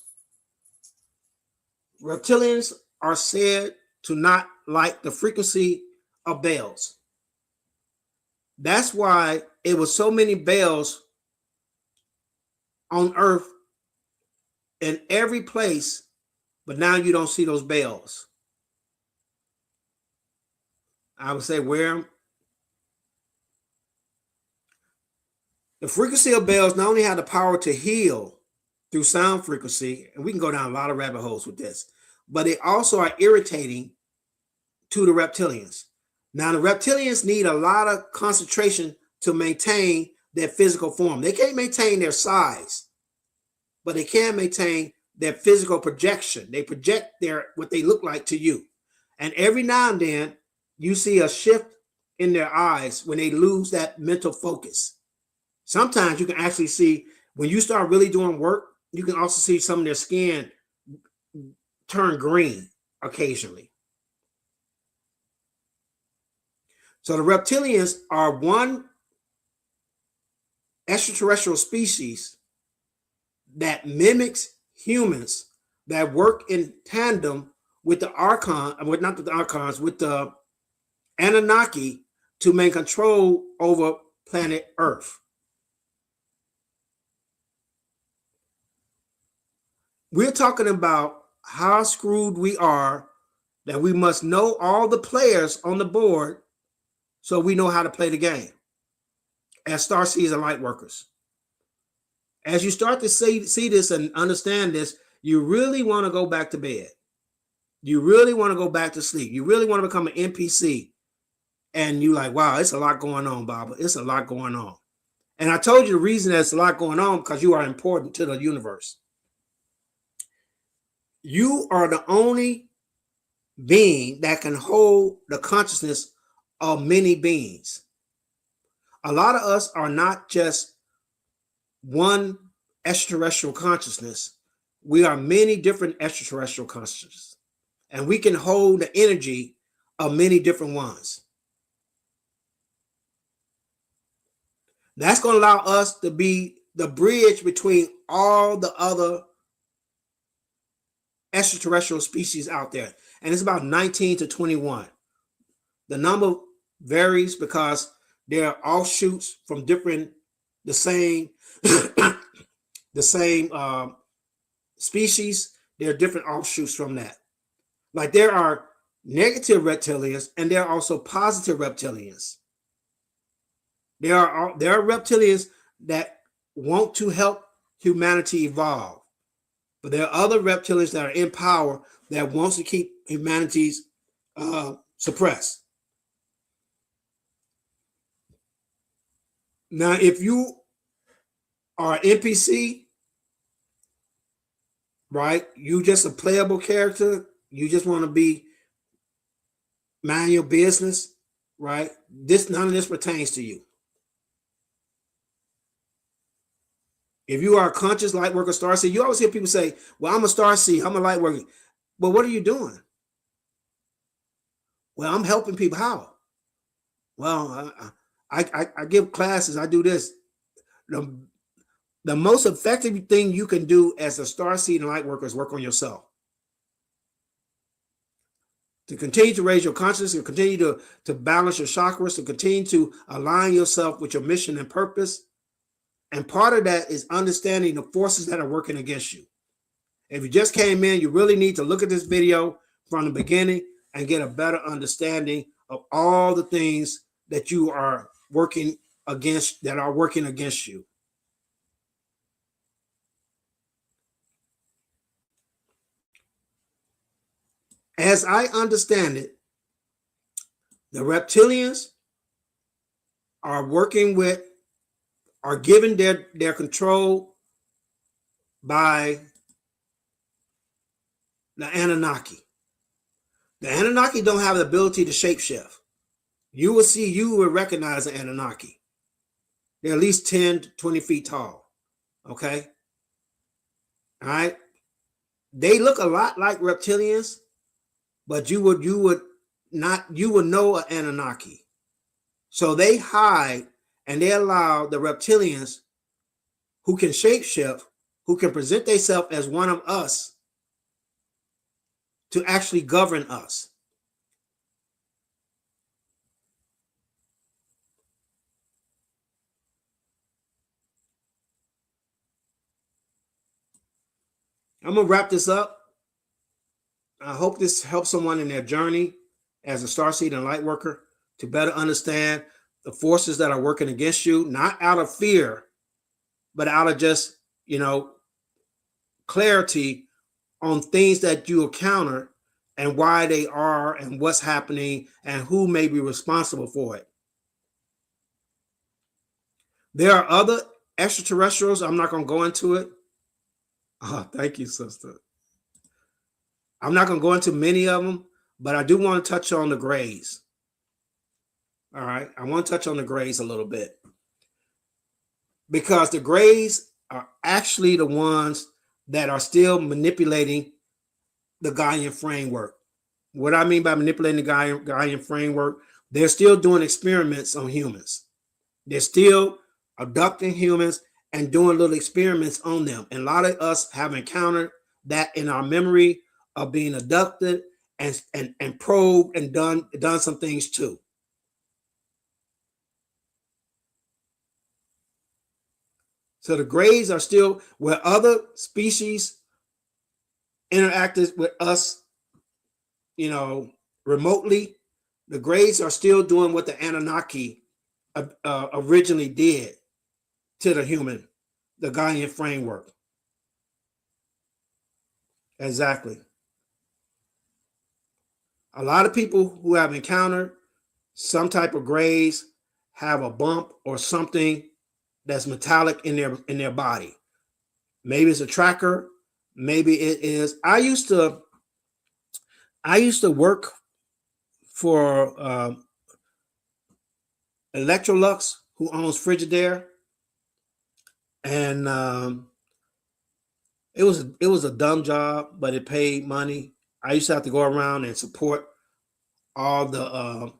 Speaker 1: Reptilians are said to not like the frequency of bells. That's why it was so many bells on Earth in every place, but now you don't see those bells. I would say wear them. The frequency of bells not only have the power to heal through sound frequency, and we can go down a lot of rabbit holes with this, but they also are irritating to the reptilians. Now, the reptilians need a lot of concentration to maintain their physical form. They can't maintain their size, but they can maintain their physical projection. They project what they look like to you. And every now and then, you see a shift in their eyes when they lose that mental focus. Sometimes you can actually see, when you start really doing work, you can also see some of their skin turn green occasionally. So the reptilians are one extraterrestrial species that mimics humans, that work in tandem with the with the Anunnaki to maintain control over planet Earth. We're talking about how screwed we are, that we must know all the players on the board so we know how to play the game as Starseeds and Lightworkers. As you start to see this and understand this, you really want to go back to bed. You really want to go back to sleep. You really want to become an NPC. And you're like, wow, it's a lot going on, Baba. It's a lot going on. And I told you the reason there's a lot going on, because you are important to the universe. You are the only being that can hold the consciousness of many beings. A lot of us are not just one extraterrestrial consciousness. We are many different extraterrestrial consciousness, and we can hold the energy of many different ones. That's going to allow us to be the bridge between all the other extraterrestrial species out there. And it's about 19 to 21. The number varies because there are offshoots from the same species. There are different offshoots from that. Like, there are negative reptilians and there are also positive reptilians. There are reptilians that want to help humanity evolve, but there are other reptilians that are in power that wants to keep humanity's suppressed. Now, if you are an NPC, right, you just a playable character, you just want to be mind your business, right? None of this pertains to you. If you are a conscious light worker, starseed, you always hear people say, well, I'm a starseed, I'm a light worker. But what are you doing? Well, I'm helping people. How? Well, I give classes, I do this. The most effective thing you can do as a starseed and light worker is work on yourself. To continue to raise your consciousness, to continue to balance your chakras, to continue to align yourself with your mission and purpose. And part of that is understanding the forces that are working against you. If you just came in, you really need to look at this video from the beginning and get a better understanding of all the things that you are working against, that are working against you. As I understand it, the reptilians are given their control by the Anunnaki. The Anunnaki don't have the ability to shapeshift. you will recognize an Anunnaki. They're at least 10 to 20 feet tall. Okay. All right. They look a lot like reptilians, but you would know an Anunnaki. So they hide and they allow the reptilians who can shapeshift, who can present themselves as one of us, to actually govern us. I'm going to wrap this up. I hope this helps someone in their journey as a starseed and light worker to better understand the forces that are working against you, not out of fear, but out of just, clarity on things that you encounter and why they are and what's happening and who may be responsible for it. There are other extraterrestrials. I'm not going to go into it. Oh, thank you, sister. I'm not going to go into many of them, but I do want to touch on the Greys. All right. I want to touch on the Greys a little bit, because the Greys are actually the ones that are still manipulating the Gaian framework. What I mean by manipulating the Gaian framework, they're still doing experiments on humans. They're still abducting humans and doing little experiments on them. And a lot of us have encountered that in our memory of being abducted and probed and done some things too. So the Greys are still, where other species interacted with us, remotely, the Greys are still doing what the Anunnaki originally did to the human, the Gaian framework. Exactly. A lot of people who have encountered some type of Greys have a bump or something that's metallic in their body. Maybe it's a tracker. Maybe it is. I used to work for Electrolux, who owns Frigidaire, and it was a dumb job, but it paid money. I used to have to go around and support all the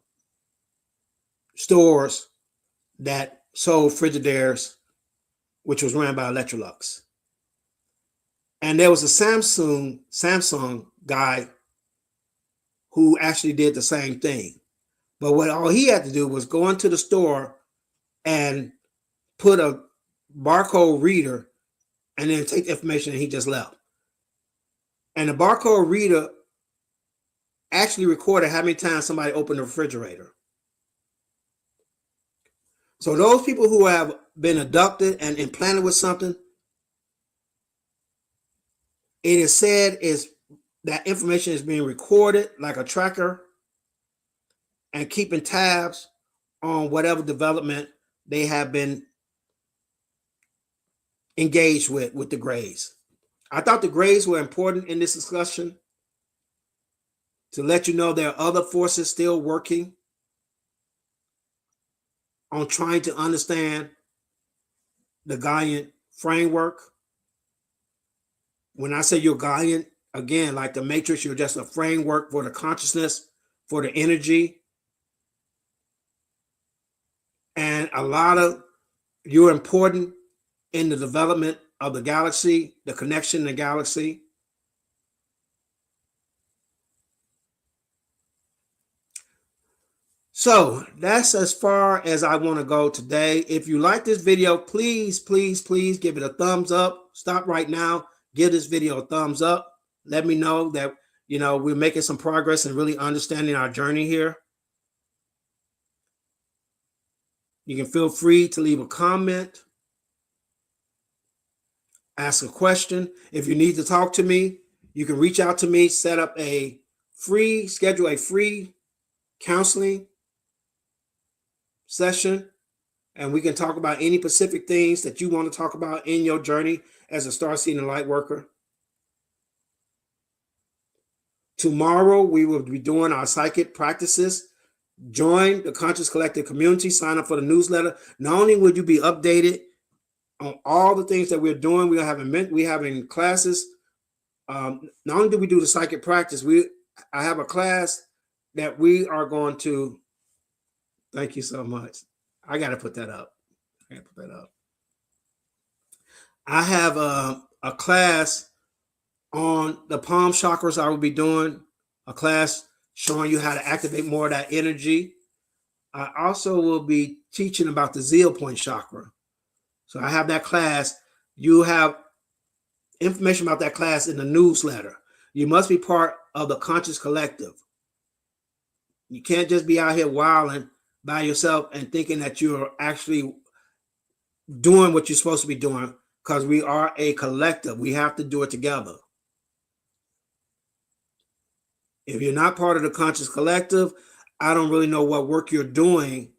Speaker 1: stores that sold Frigidaires, which was ran by Electrolux. And there was a Samsung guy who actually did the same thing. But what all he had to do was go into the store and put a barcode reader and then take the information, and he just left. And the barcode reader actually recorded how many times somebody opened the refrigerator. So those people who have been abducted and implanted with something, it is said is that information is being recorded like a tracker and keeping tabs on whatever development they have been engaged with the Greys. I thought the Greys were important in this discussion to let you know there are other forces still working on trying to understand the Gaian framework. When I say you're Gaian, again, like the Matrix, you're just a framework for the consciousness, for the energy. And you're important in the development of the galaxy, the connection in the galaxy. So that's as far as I want to go today. If you like this video, please, please, please give it a thumbs up. Stop right now. Give this video a thumbs up. Let me know that, we're making some progress and really understanding our journey here. You can feel free to leave a comment, ask a question. If you need to talk to me, you can reach out to me, schedule a free counseling session, and we can talk about any specific things that you want to talk about in your journey as a starseed and light worker. Tomorrow, we will be doing our psychic practices Join the Conscious Collective community. Sign up for the newsletter. Not only will you be updated on all the things that we're doing, we having classes. Not only do we do the psychic practice, I have a class that we are going to. Thank you so much. I got to put that up. I have a class on the palm chakras. I will be doing a class showing you how to activate more of that energy. I also will be teaching about the zeal point chakra. So I have that class. You have information about that class in the newsletter. You must be part of the Conscious Collective. You can't just be out here wilding by yourself and thinking that you're actually doing what you're supposed to be doing, because we are a collective. We have to do it together. If you're not part of the Conscious Collective, I don't really know what work you're doing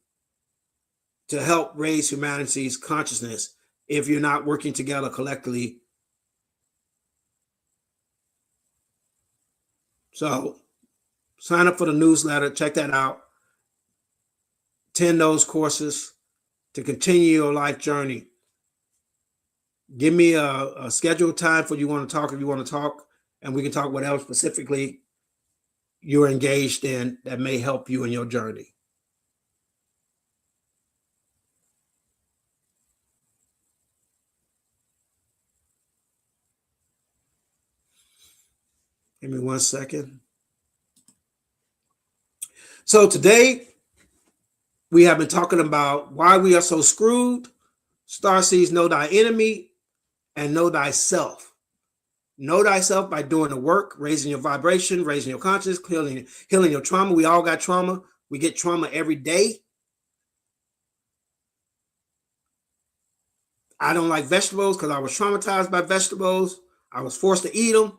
Speaker 1: to help raise humanity's consciousness if you're not working together collectively. So sign up for the newsletter. Check that out. Attend those courses to continue your life journey. Give me a scheduled time for you want to talk if you want to talk, and we can talk what else specifically you're engaged in that may help you in your journey. Give me 1 second. So today we have been talking about why we are so screwed. Starseeds, know thy enemy and know thyself. Know thyself by doing the work, raising your vibration, raising your consciousness, healing your trauma. We all got trauma. We get trauma every day. I don't like vegetables because I was traumatized by vegetables. I was forced to eat them.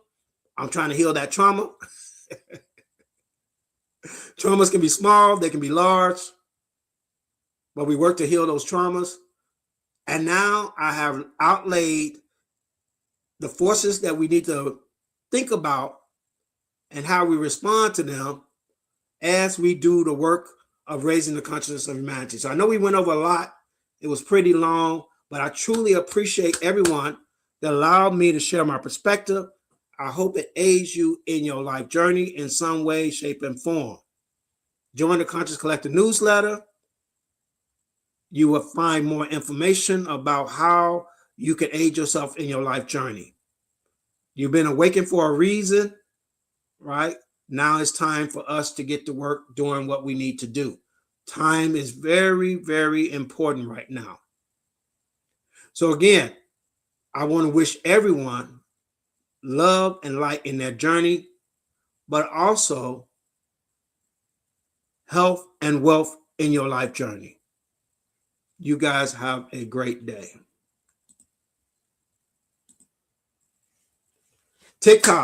Speaker 1: I'm trying to heal that trauma. Traumas can be small, they can be large, but we work to heal those traumas. And now I have outlaid the forces that we need to think about and how we respond to them as we do the work of raising the consciousness of humanity. So I know we went over a lot. It was pretty long, but I truly appreciate everyone that allowed me to share my perspective. I hope it aids you in your life journey in some way, shape, and form. Join the Conscious Collective newsletter. You will find more information about how you can aid yourself in your life journey. You've been awakened for a reason, right? Now it's time for us to get to work doing what we need to do. Time is very, very important right now. So again, I want to wish everyone love and light in their journey, but also health and wealth in your life journey. You guys have a great day. TikTok.